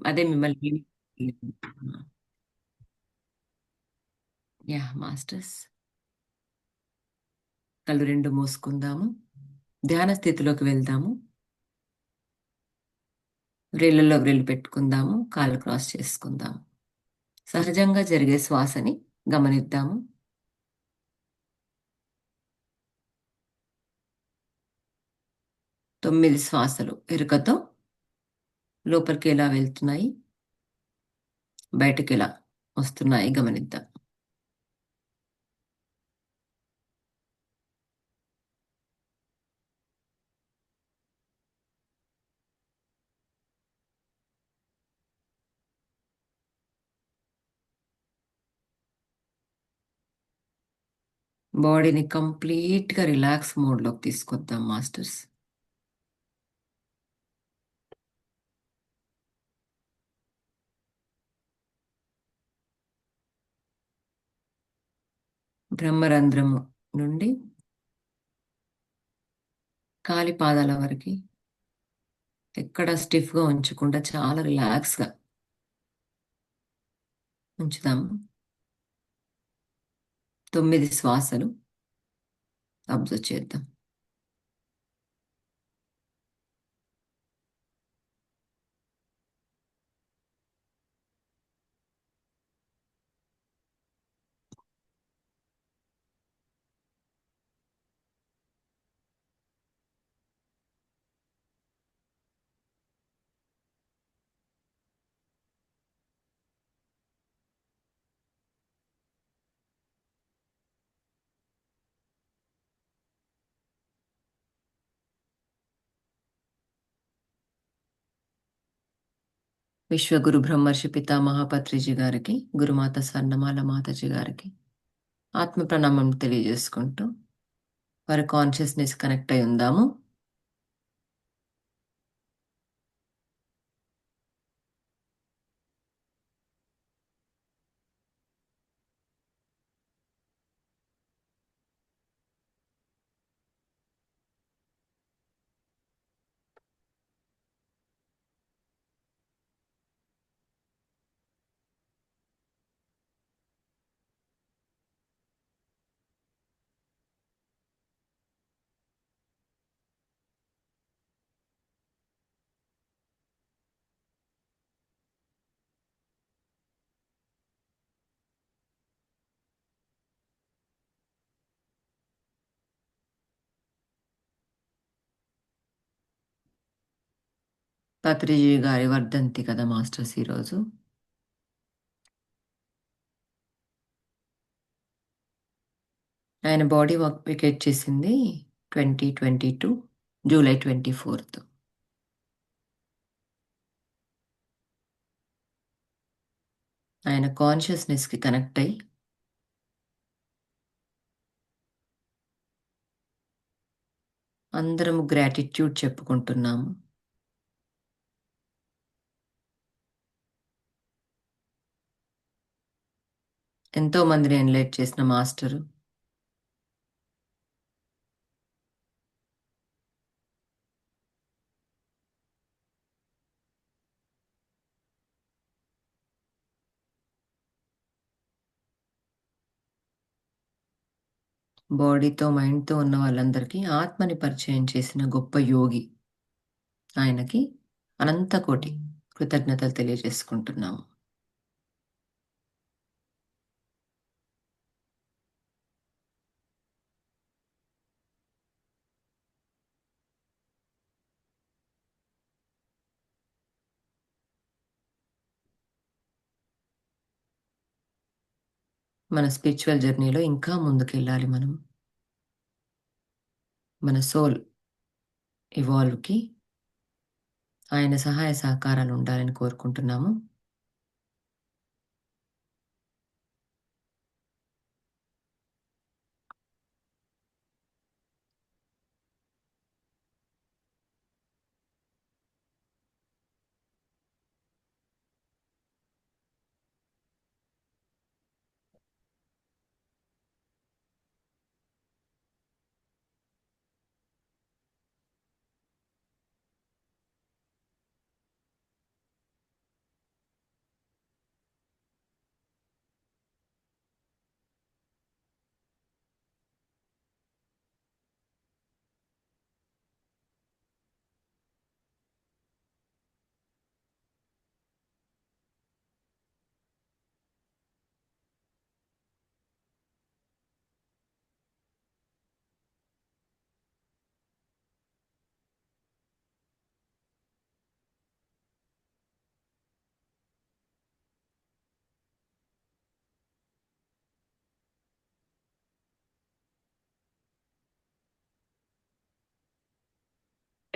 అదే మిమ్మల్ని yeah! Masters. కళ్ళు 2 మూసుకుందాము. ధ్యాన స్థితిలోకి వెళ్దాము. వ్రేళ్ళలో వ్రేళ్ళు పెట్టుకుందాము. కాళ్ళు క్రాస్ చేసుకుందాము. సహజంగా జరిగే శ్వాసని గమనిద్దాము. 9 శ్వాసలు ఎరుకతో లోపలికెలా వెళ్తున్నాయి, బయటకెలా వస్తున్నాయి గమనిద్దాం. బాడీని కంప్లీట్‌గా రిలాక్స్ మోడ్‌లోకి తీసుకొద్దాం మాస్టర్స్. బ్రహ్మరంధ్రము నుండి కాలి పాదాల వరకి ఎక్కడ స్టిఫ్‌గా ఉంచకుండా చాలా రిలాక్స్‌గా ఉంచుదాము. 9 శ్వాసలు అబ్జర్వ్ చేద్దాం. విశ్వగురు బ్రహ్మర్షి పితామహ పత్రిజీ గారికి, గురుమాత స్వర్ణమాల మాతాజీ గారికి ఆత్మ ప్రణామం తెలియజేసుకుంటూ వారి కాన్షియస్‌నెస్ కనెక్ట్ అయి ఉందాము. పత్రిజీ గారి వర్ధంతి కదా మాస్టర్స్ ఈరోజు. ఆయన బాడీ వెకేట్ చేసింది 2022 జూలై 24థ్. ఆయన కాన్షియస్‌నెస్‌కి కనెక్ట్ అయ్యి అందరము గ్రాటిట్యూడ్ చెప్పుకుంటున్నాము. ఎంతో మందిని ఎన్‌లైట్ చేసిన మాస్టరు. బాడీతో, మైండ్‌తో ఉన్న వాళ్ళందరికీ ఆత్మని పరిచయం చేసిన గొప్ప యోగి. ఆయనకి అనంత కోటి కృతజ్ఞతలు తెలియజేసుకుంటున్నాము. మన స్పిరిచువల్ జర్నీలో ఇంకా ముందుకెళ్ళాలి మనం. మన సోల్ ఇవాల్వ్‌కి ఆయన సహాయ సహకారాలు ఉండాలని కోరుకుంటున్నాము.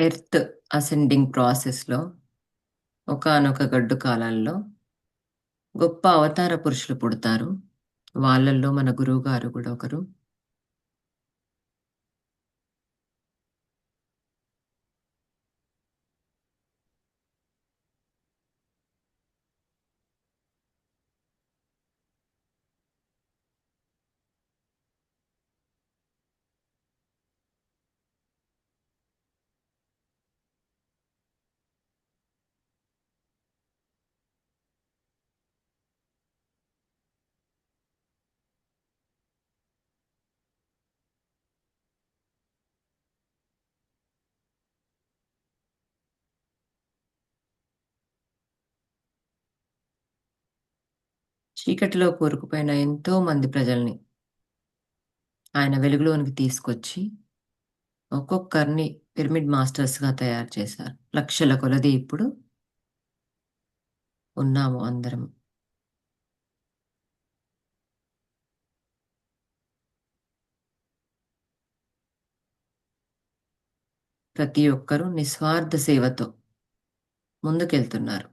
ఎర్త్ అసెండింగ్ ప్రాసెస్‌లో ఒకానొక గడ్డు కాలంలో గొప్ప అవతార పురుషులు పుడతారు. వాళ్ళల్లో మన గురువుగారు గూడా ఒకరు. చీకటిలో కూరుకుపోయిన ఎంతో మంది ప్రజల్ని ఆయన వెలుగులోనికి తీసుకొచ్చి, ఒక్కొక్కరిని పిరమిడ్ మాస్టర్స్‌గా తయారు చేశారు. లక్షల కొలది ఇప్పుడు ఉన్నాము అందరం. ప్రతి ఒక్కరూ నిస్వార్థ సేవతో ముందుకెళ్తున్నారు.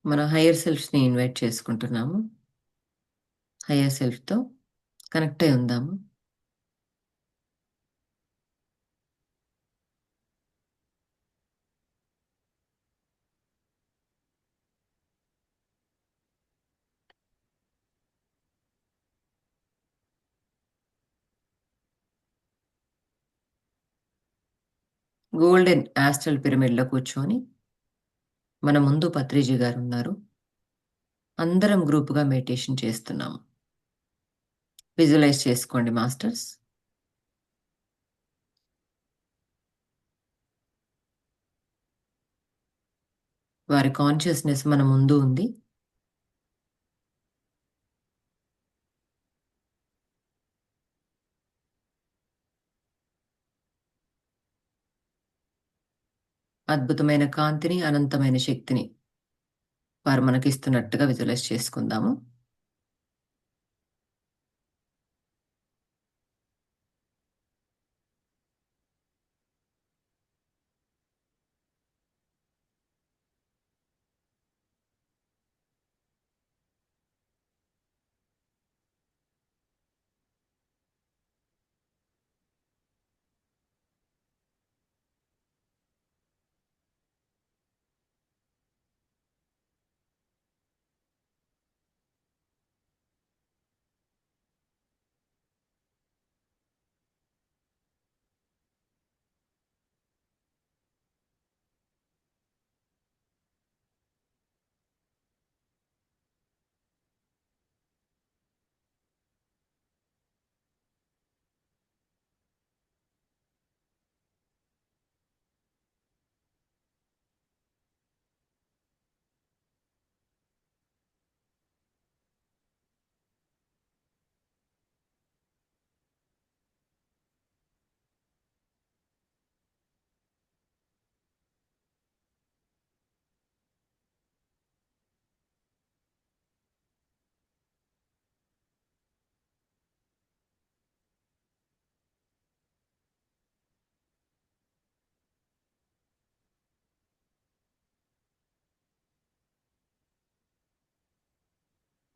మన హైయర్ సెల్ఫ్స్‌ని ఇన్వైట్ చేసుకుంటున్నాము. హైయర్ సెల్ఫ్‌తో కనెక్ట్ అయి ఉందాము. గోల్డెన్ యాస్ట్రల్ పిరమిడ్‌లో కూర్చొని మన ముందు పత్రిజీ గారున్నారు. అందరం గ్రూప్‌గా మెడిటేషన్ చేస్తున్నాము. విజువలైజ్ చేసుకోండి మాస్టర్స్. వారి కాన్షియస్‌నెస్ మన ముందు ఉంది. అద్భుతమైన కాంతిని, అనంతమైన శక్తిని వారు మనకిస్తున్నట్టుగా విజువలైజ్ చేసుకుందాము.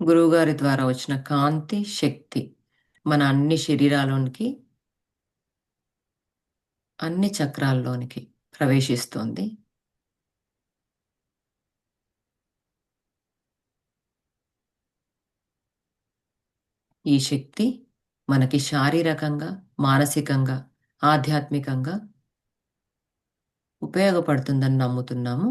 గురువుగారి ద్వారా వచ్చిన కాంతి, శక్తి మన అన్ని శరీరాలోనికి, అన్ని చక్రాల్లోనికి ప్రవేశిస్తోంది. ఈ శక్తి మనకి శారీరకంగా, మానసికంగా, ఆధ్యాత్మికంగా ఉపయోగపడుతుందని నమ్ముతున్నాము.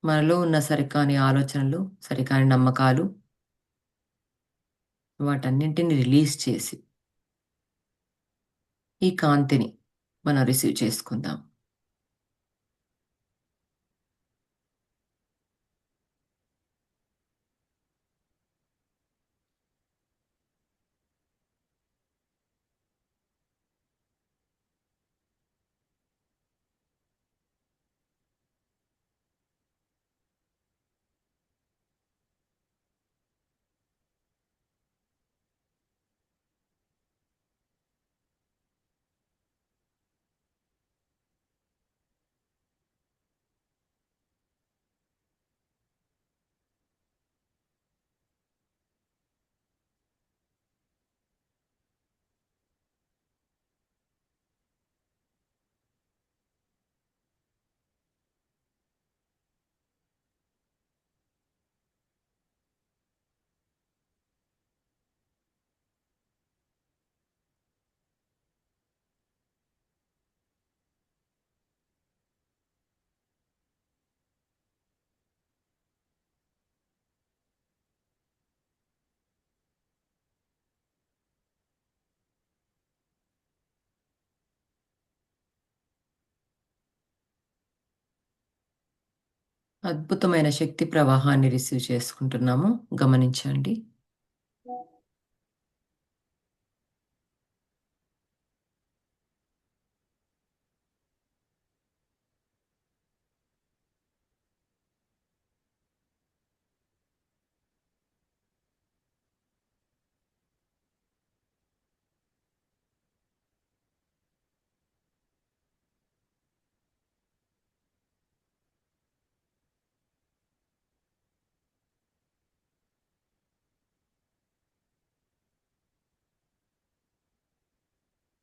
మనలో ఉన్న సరికాని ఆలోచనలు, సరికాని నమ్మకాలు వాటన్నింటిని రిలీజ్ చేసి, ఈ కాంతిని మనం రిసీవ్ చేసుకుందాం. అద్భుతమైన శక్తి ప్రవాహాన్ని రిసీవ్ చేసుకుంటున్నాము. గమనించండి.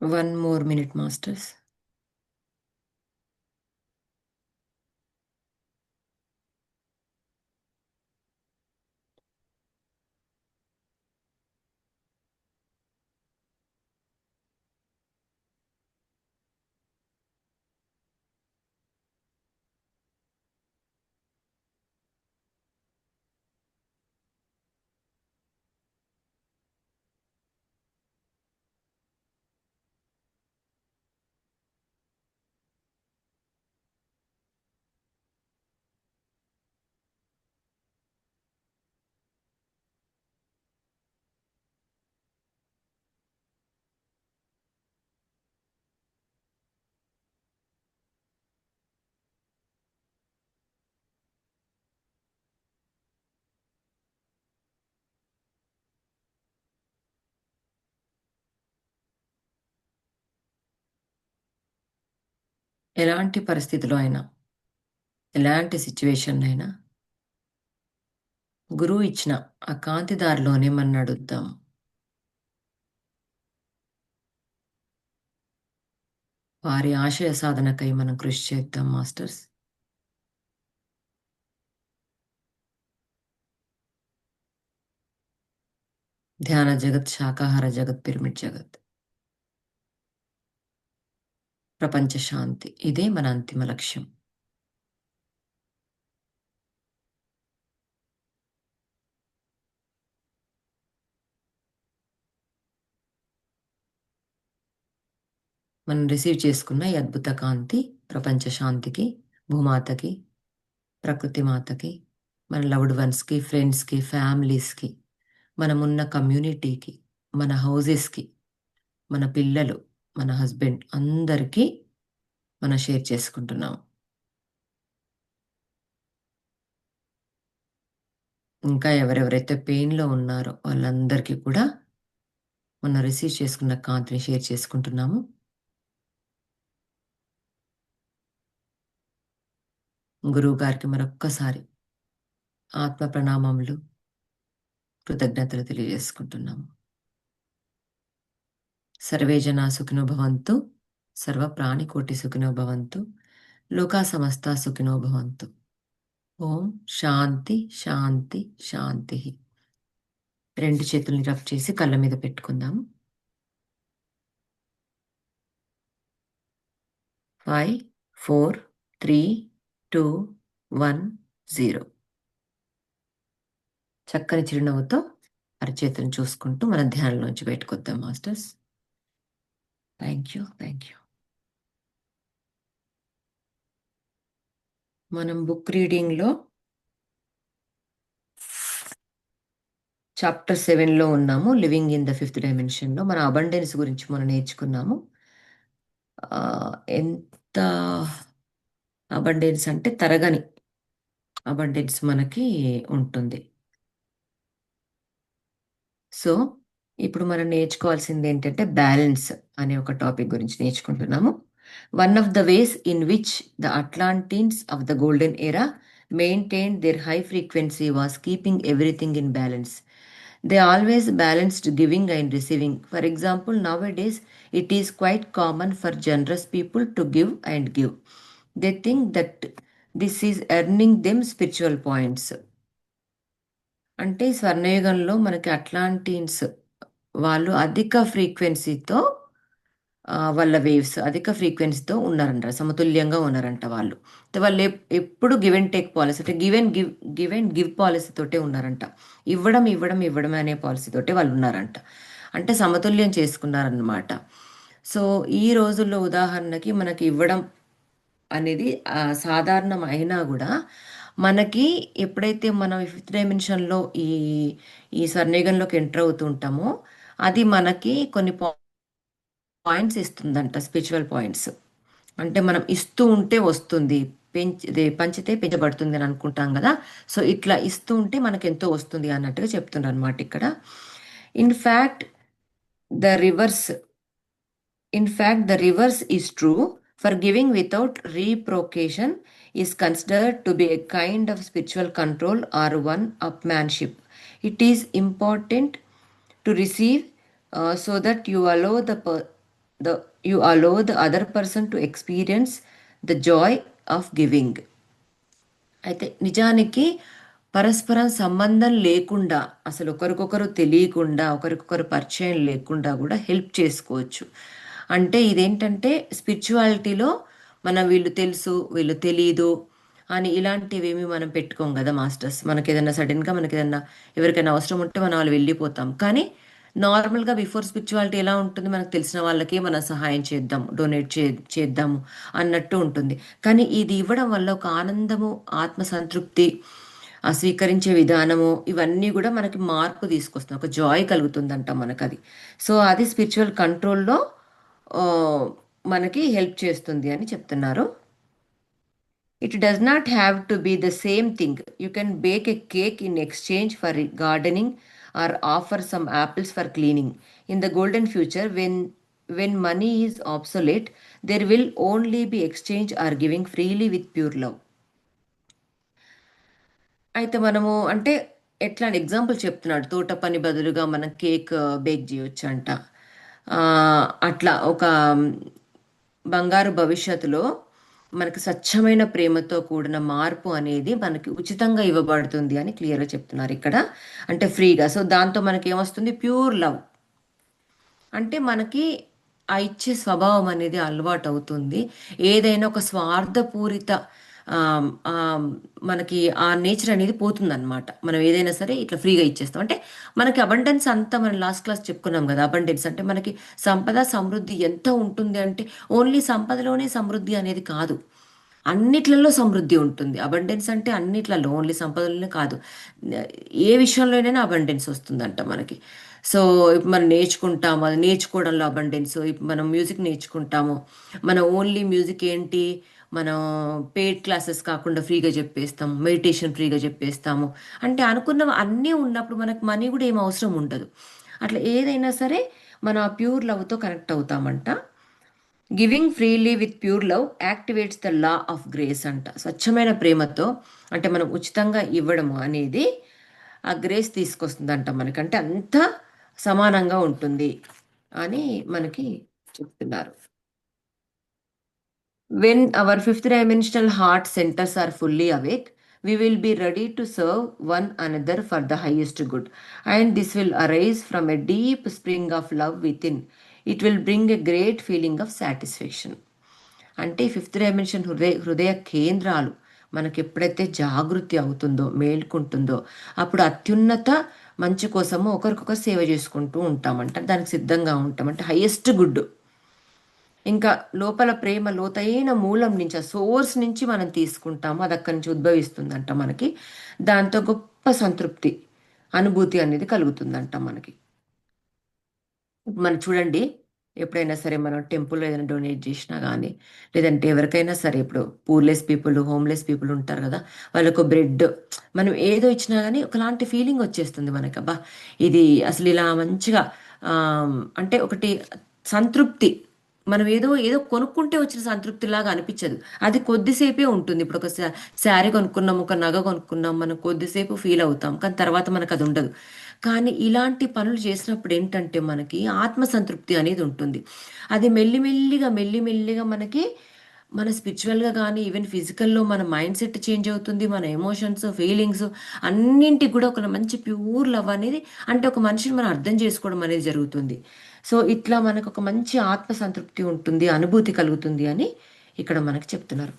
1 మోర్ మినిట్ మాస్టర్స్. ఎలాంటి పరిస్థితిలో అయినా, ఎలాంటి సిట్యుయేషన్‌లో అయినా గురువు ఇచ్చిన ఆ కాంతి దారిలోనే మనం నడుద్దాం. వారి ఆశయ సాధనకై మనం కృషి చేద్దాం మాస్టర్స్. ధ్యాన జగత్, శాకాహార జగత్, పిరమిడ్ జగత్. ప్రపంచ శాంతి. ఇదే మన అంతిమ లక్ష్యం. మనం రిసీవ్ చేసుకున్న ఈ అద్భుత కాంతి ప్రపంచ శాంతికి, భూమాతకి, ప్రకృతి మాతకి, మన లవ్డ్ వన్స్‌కి, ఫ్రెండ్స్‌కి, ఫ్యామిలీస్‌కి, మనమున్న కమ్యూనిటీకి, మన హౌసెస్‌కి, మన పిల్లలు, మన హస్బెండ్ అందరికీ మనం షేర్ చేసుకుంటున్నాం. ఇంకా ఎవరెవరైతే పెయిన్‌లో ఉన్నారో వాళ్ళందరికీ కూడా మనం రిసీవ్ చేసుకున్న కాంతిని షేర్ చేసుకుంటున్నాము. గురువు గారికి మరొక్కసారి ఆత్మ ప్రణామములు, కృతజ్ఞతలు తెలియజేసుకుంటున్నాము. సర్వే జనా సుఖినో భవంతు, సర్వ ప్రాణికోటి సుఖినో భవంతు, లోకా సమస్త సుఖినో భవంతు. ఓం శాంతి శాంతి శాంతి. రెండు చేతుల్ని రబ్ చేసి కళ్ళ మీద పెట్టుకుందాం. 5, 4, 3, 2, 1, 0. చక్కని చిరునవ్వుతో అరచేతులను చూసుకుంటూ మన ధ్యానంలోంచి బయటకొద్దాం మాస్టర్స్. Thank you. మనం బుక్ రీడింగ్లో చాప్టర్ 7లో ఉన్నాము, లివింగ్ ఇన్ ద 5th డైమెన్షన్లో. మన అబండెన్స్ గురించి మనం నేర్చుకున్నాము. ఎంత అబండెన్స్ అంటే తరగని అబండెన్స్ మనకి ఉంటుంది. సో ఇప్పుడు మనం నేర్చుకోవాల్సింది ఏంటంటే బ్యాలెన్స్ అనే ఒక టాపిక్ గురించి నేర్చుకుంటున్నాము. One of the ways in which the Atlanteans of the golden era maintained their high frequency was keeping everything in balance. They always balanced giving and receiving. For example, nowadays it is quite common for generous people to give and give. They think that this is earning them spiritual points. అంటే స్వర్ణయుగంలో మనకి అట్లాంటిన్స్ వాళ్ళు అధిక ఫ్రీక్వెన్సీతో వాళ్ళ waves అధిక ఫ్రీక్వెన్సీతో ఉన్నారంట, సమతుల్యంగా ఉన్నారంట వాళ్ళు. వాళ్ళు ఎప్పుడు గివ్ అండ్ టేక్ పాలసీ, అంటే గివ్ అండ్ గివ్ పాలసీ తోటే ఉన్నారంట. ఇవ్వడం ఇవ్వడం ఇవ్వడం అనే పాలసీ తోటే వాళ్ళు ఉన్నారంట, అంటే సమతుల్యం చేసుకున్నారనమాట. సో ఈ రోజుల్లో ఉదాహరణకి మనకి ఇవ్వడం అనేది సాధారణం అయినా కూడా మనకి ఎప్పుడైతే మనం 5th డైమెన్షన్లో ఈ ఈ స్వర్ణయుగంలోకి ఎంటర్ అవుతూ ఉంటామో అది మనకి కొన్ని పాయింట్స్ ఇస్తుందంట, స్పిరిచువల్ పాయింట్స్. అంటే మనం ఇస్తూ ఉంటే వస్తుంది, పంచితే పెంచబడుతుంది అని అనుకుంటాం కదా. సో ఇట్లా ఇస్తూ ఉంటే మనకు ఎంతో వస్తుంది అన్నట్టుగా చెప్తున్నారు అనమాట ఇక్కడ. In fact the reverse the reverse is true. For giving without reciprocation is considered to be a kind of spiritual control or one-upmanship. It is important to receive so that you allow the other person to experience the joy of giving. అయితే నిజానికి పరస్పరం సంబంధం లేకుండా, అసలు ఒకరికొకరు తెలియకుండా, ఒకరికొకరు పరిచయం లేకుండా కూడా హెల్ప్ చేసుకోవచ్చు. అంటే ఇదేంటంటే స్పిరిచువాలిటీలో మనం వీళ్ళు తెలుసు వీళ్ళు తెలీదు అని ఇలాంటివేమి మనం పెట్టుకోం కదా మాస్టర్స్. మనకి ఏదైనా సడన్గా మనకి ఏదైనా ఎవరికైనా అవసరం ఉంటే మనం వాళ్ళు వెళ్ళిపోతాం. కానీ నార్మల్గా బిఫోర్ స్పిరిచువాలిటీ ఎలా ఉంటుంది, మనకు తెలిసిన వాళ్ళకి మనం సహాయం చేద్దాం, డొనేట్ చేద్దాము అన్నట్టు ఉంటుంది. కానీ ఇది ఇవ్వడం వల్ల ఒక ఆనందము, ఆత్మ సంతృప్తి, ఆ స్వీకరించే విధానము, ఇవన్నీ కూడా మనకి మార్పు తీసుకొస్తుంది, ఒక జాయ్ కలుగుతుందంట మనకు అది. సో అది స్పిరిచువల్ కంట్రోల్లో మనకి హెల్ప్ చేస్తుంది అని చెప్తున్నారు. It does not have to be the same thing. You can bake a cake in exchange for gardening or offer some apples for cleaning. In the golden future, when money is obsolete, there will only be exchange or giving freely with pure love. అయితే మనము అంటే ఎట్లా example చెప్తున్నాడు, తోట పని బదులుగా మనం cake bake చేయొచ్చు అంట. అట్లా ఒక బంగారు భవిష్యత్తులో మనకు స్వచ్ఛమైన ప్రేమతో కూడిన మార్పు అనేది మనకి ఉచితంగా ఇవ్వబడుతుంది అని క్లియర్గా చెప్తున్నారు ఇక్కడ, అంటే ఫ్రీగా. సో దాంతో మనకి ఏమొస్తుంది, ప్యూర్ లవ్. అంటే మనకి ఆ ఇచ్చే స్వభావం అనేది అలవాటు అవుతుంది. ఏదైనా ఒక స్వార్థపూరిత మనకి ఆ నేచర్ అనేది పోతుందన్నమాట. మనం ఏదైనా సరే ఇట్లా ఫ్రీగా ఇచ్చేస్తాం. అంటే మనకి అబండెన్స్ అంతా, మనం లాస్ట్ క్లాస్ చెప్పుకున్నాం కదా, అబండెన్స్ అంటే మనకి సంపద సమృద్ధి ఎంత ఉంటుంది అంటే ఓన్లీ సంపదలోనే సమృద్ధి అనేది కాదు, అన్నిట్లలో సమృద్ధి ఉంటుంది. అబండెన్స్ అంటే అన్నిట్లలో, ఓన్లీ సంపదలోనే కాదు, ఏ విషయంలోనైనా అబండెన్స్ వస్తుందంట మనకి. సో ఇప్పుడు మనం నేర్చుకుంటాము, అది నేర్చుకోవడంలో అబండెన్స్. ఇప్పుడు మనం మ్యూజిక్ నేర్చుకుంటాము, మనం ఓన్లీ మ్యూజిక్ ఏంటి, మనం పెయిడ్ క్లాసెస్ కాకుండా ఫ్రీగా చెప్పేస్తాము, మెడిటేషన్ ఫ్రీగా చెప్పేస్తాము. అంటే అనుకున్నవి అన్నీ ఉన్నప్పుడు మనకు మనీ కూడా ఏం అవసరం ఉండదు. అట్లా ఏదైనా సరే మనం ఆ ప్యూర్ లవ్తో కనెక్ట్ అవుతామంట. Giving freely with pure love activates the law of grace అంట. స్వచ్ఛమైన ప్రేమతో అంటే మనం ఉచితంగా ఇవ్వడము అనేది ఆ గ్రేస్ తీసుకొస్తుందంట మనకంటే అంత సమానంగా ఉంటుంది అని మనకి చెప్తున్నారు. When our fifth dimensional heart centers are fully awake, we will be ready to serve one another for the highest good. And this will arise from a deep spring of love within. It will bring a great feeling of satisfaction. అంటే fifth dimension హృదయ కేంద్రాలు మనకి ఎప్పుడైతే జాగృతి అవుతుందో మేల్కుంటుందో అప్పుడు అత్యున్నత మంచి కోసము ఒకరికొకరు సేవ చేసుకుంటూ ఉంటామంట, దానికి సిద్ధంగా ఉంటామంటే హైయెస్ట్ గుడ్. ఇంకా లోపల ప్రేమ లోతైన మూలం నుంచి ఆ సోర్స్ నుంచి మనం తీసుకుంటాము, అది అక్కడి నుంచి ఉద్భవిస్తుందంట మనకి. దాంతో గొప్ప సంతృప్తి అనుభూతి అనేది కలుగుతుందంట మనకి. మనం చూడండి, ఎప్పుడైనా సరే మనం టెంపుల్లో ఏదైనా డొనేట్ చేసినా కానీ, లేదంటే ఎవరికైనా సరే ఇప్పుడు పూర్లెస్ పీపుల్ హోమ్లెస్ పీపుల్ ఉంటారు కదా, వాళ్ళకు బ్రెడ్ మనం ఏదో ఇచ్చినా కానీ ఒకలాంటి ఫీలింగ్ వచ్చేస్తుంది మనకి. అబ్బా ఇది అసలు ఇలా మంచిగా అంటే ఒకటి సంతృప్తి. మనం ఏదో ఏదో కొనుక్కుంటే వచ్చిన సంతృప్తిలాగా అనిపించదు, అది కొద్దిసేపే ఉంటుంది. ఇప్పుడు ఒక శారీ కొనుక్కున్నాం, ఒక నగ కొనుక్కున్నాం, మనం కొద్దిసేపు ఫీల్ అవుతాం, కానీ తర్వాత మనకు అది ఉండదు. కానీ ఇలాంటి పనులు చేసినప్పుడు ఏంటంటే మనకి ఆత్మసంతృప్తి అనేది ఉంటుంది. అది మెల్లిమెల్లిగా మెల్లిమెల్లిగా మనకి మన స్పిరిచువల్గా కానీ ఈవెన్ ఫిజికల్లో మన మైండ్ సెట్ చేంజ్ అవుతుంది, మన ఎమోషన్స్ ఫీలింగ్స్ అన్నింటికి కూడా ఒక మంచి ప్యూర్ లవ్ అనేది, అంటే ఒక మనిషిని మనం అర్థం చేసుకోవడం అనేది జరుగుతుంది. సో ఇట్లా మనకు ఒక మంచి ఆత్మసంతృప్తి ఉంటుంది, అనుభూతి కలుగుతుంది అని ఇక్కడ మనకి చెప్తున్నారు.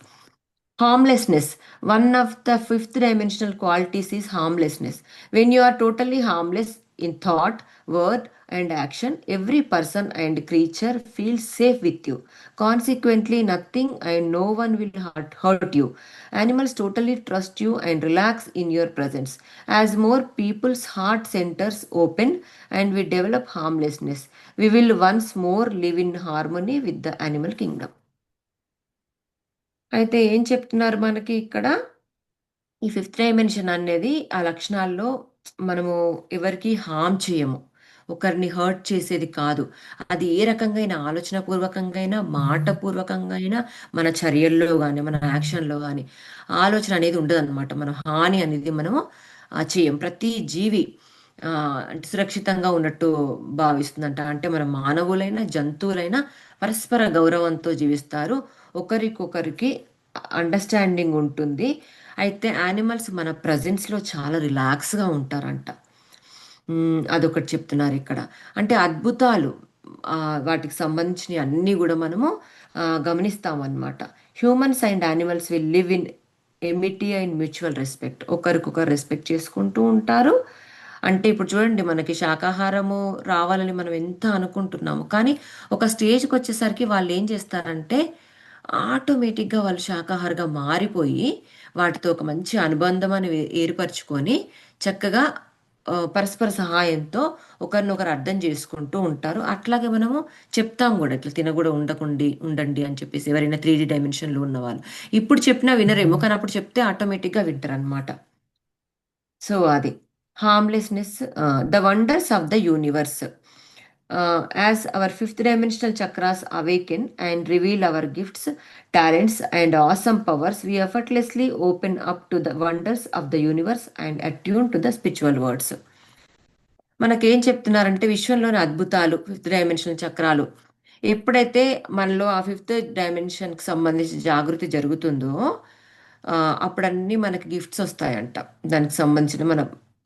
Harmlessness. One of the fifth dimensional qualities is harmlessness. When you are totally harmless in thought, word, and action, every person and creature feels safe with you. Consequently, nothing and no one will hurt you. Animals totally trust you and relax in your presence. As more people's heart centers open and we develop harmlessness, we will once more live in harmony with the animal kingdom. అయితే ఏం చెప్తున్నారు మనకి ఇక్కడ? ఈ fifth dimension అనేది ఆ లక్షణాల్లో మనము ఎవరికి హార్మ్ చేయము, ఒకరిని హర్ట్ చేసేది కాదు. అది ఏ రకంగా అయినా ఆలోచన పూర్వకంగా అయినా మాట పూర్వకంగా అయినా మన చర్యల్లో కానీ మన యాక్షన్లో కానీ ఆలోచన అనేది ఉండదన్నమాట. మనం హాని అనేది మనము చేయం. ప్రతి జీవి అంటే సురక్షితంగా ఉన్నట్టు భావిస్తుందంట. అంటే మన మానవులైనా జంతువులైనా పరస్పర గౌరవంతో జీవిస్తారు, ఒకరికొకరికి అండర్స్టాండింగ్ ఉంటుంది. అయితే యానిమల్స్ మన ప్రజెన్స్లో చాలా రిలాక్స్గా ఉంటారంట. అదొకటి చెప్తున్నారు ఇక్కడ. అంటే అద్భుతాలు వాటికి సంబంధించినవి అన్నీ కూడా మనము గమనిస్తామన్నమాట. Humans and animals will live in amity and mutual respect. ఒకరికొకరు రెస్పెక్ట్ చేసుకుంటూ ఉంటారు. అంటే ఇప్పుడు చూడండి, మనకి శాకాహారము రావాలని మనం ఎంత అనుకుంటున్నాము, కానీ ఒక స్టేజ్కి వచ్చేసరికి వాళ్ళు ఏం చేస్తారంటే ఆటోమేటిక్గా వాళ్ళు శాకాహారిగా మారిపోయి వాటితో ఒక మంచి అనుబంధం అని ఏర్పరచుకొని చక్కగా పరస్పర సహాయంతో ఒకరినొకరు అర్థం చేసుకుంటూ ఉంటారు. అట్లాగే మనము చెప్తాం కూడా, ఇట్లా తినకూడా ఉండండి అని చెప్పేసి ఎవరైనా 3D డైమెన్షన్లో ఉన్న వాళ్ళు. ఇప్పుడు చెప్పినా వినరేమో, కానీ అప్పుడు చెప్తే ఆటోమేటిక్గా వింటారు అనమాట. సో అది harmlessness, the wonders of the universe. As our fifth dimensional chakras awaken and reveal our gifts, talents, and awesome powers, we effortlessly open up to the wonders of the universe and attune to the spiritual worlds. మనకేం చెప్తున్నారంటే విశ్వంలోని అద్భుతాలు fifth dimensional చక్రాలు ఎప్పుడైతే మనలో ఆ fifth డైమెన్షన్కి సంబంధించిన జాగృతి జరుగుతుందో అప్పుడన్నీ మనకి గిఫ్ట్స్ వస్తాయంట. దానికి సంబంధించిన మన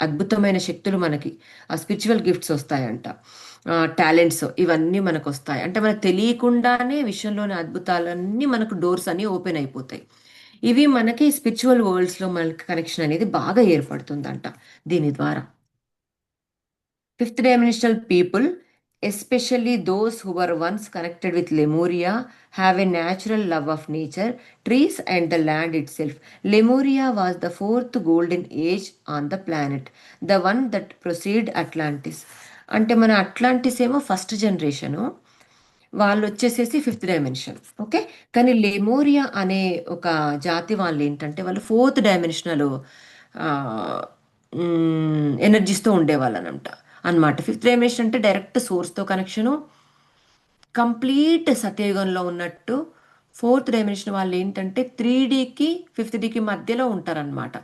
అద్భుతమైన శక్తులు మనకి ఆ స్పిరిచువల్ గిఫ్ట్స్ వస్తాయంట, టాలెంట్స్ ఇవన్నీ మనకు వస్తాయి. అంటే మనకు తెలియకుండానే విశ్వంలోని అద్భుతాలన్నీ మనకు డోర్స్ అన్ని ఓపెన్ అయిపోతాయి. ఇవి మనకి స్పిరిచువల్ వరల్డ్స్లో మనకి కనెక్షన్ అనేది బాగా ఏర్పడుతుందంట దీని ద్వారా. Fifth dimensional people, especially those who were once connected with Lemuria, have a natural love of nature, trees, and the land itself. Lemuria was the fourth golden age on the planet, the one that preceded Atlantis. అంటే మన Atlantis ఏమో first generation, వాళ్ళు వచ్చేసేసి fifth dimension. Okay, కానీ లెమోరియా అనే ఒక జాతి వాళ్ళు ఏంటంటే వాళ్ళు ఫోర్త్ డైమెన్షనల్ ఎనర్జీస్తో ఉండేవాళ్ళు అనమాట. ఫిఫ్త్ డైమెన్షన్ అంటే డైరెక్ట్ సోర్స్తో కనెక్షను, కంప్లీట్ సత్యయుగంలో ఉన్నట్టు ఫోర్త్ డైమెన్షన్ వాళ్ళు ఏంటంటే 3Dకి 5th Dకి మధ్యలో ఉంటారనమాట.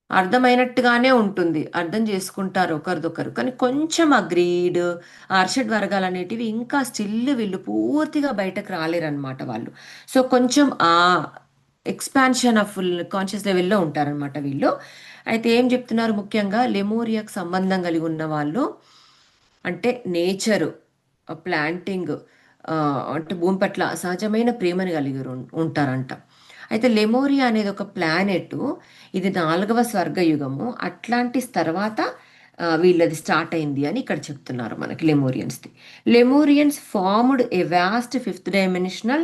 అర్థమైనట్టుగానే ఉంటుంది. అర్థం చేసుకుంటారు ఒకరిదొకరు. కానీ కొంచెం ఆ గ్రీడ్, ఆ అర్షడ్ వర్గాలు అనేటివి ఇంకా స్టిల్ వీళ్ళు పూర్తిగా బయటకు రాలేరనమాట వాళ్ళు. సో కొంచెం ఆ ఎక్స్పాన్షన్ ఆఫ్ కాన్షియస్ లెవెల్లో ఉంటారనమాట వీళ్ళు. అయితే ఏం చెప్తున్నారు ముఖ్యంగా లెమూరియాకి సంబంధం కలిగి ఉన్న వాళ్ళు అంటే నేచరు, ప్లాంటింగ్, అంటే భూమి పట్ల సహజమైన ప్రేమని కలిగి ఉంటారంట. అయితే లెమోరియా అనేది ఒక ప్లానెట్. ఇది 4వ స్వర్గయుగము అట్లాంటిస్ తర్వాత వీళ్ళది స్టార్ట్ అయింది అని ఇక్కడ చెప్తున్నారు మనకి లెమోరియన్స్ది. Lemurians formed a vast 5th Dimensional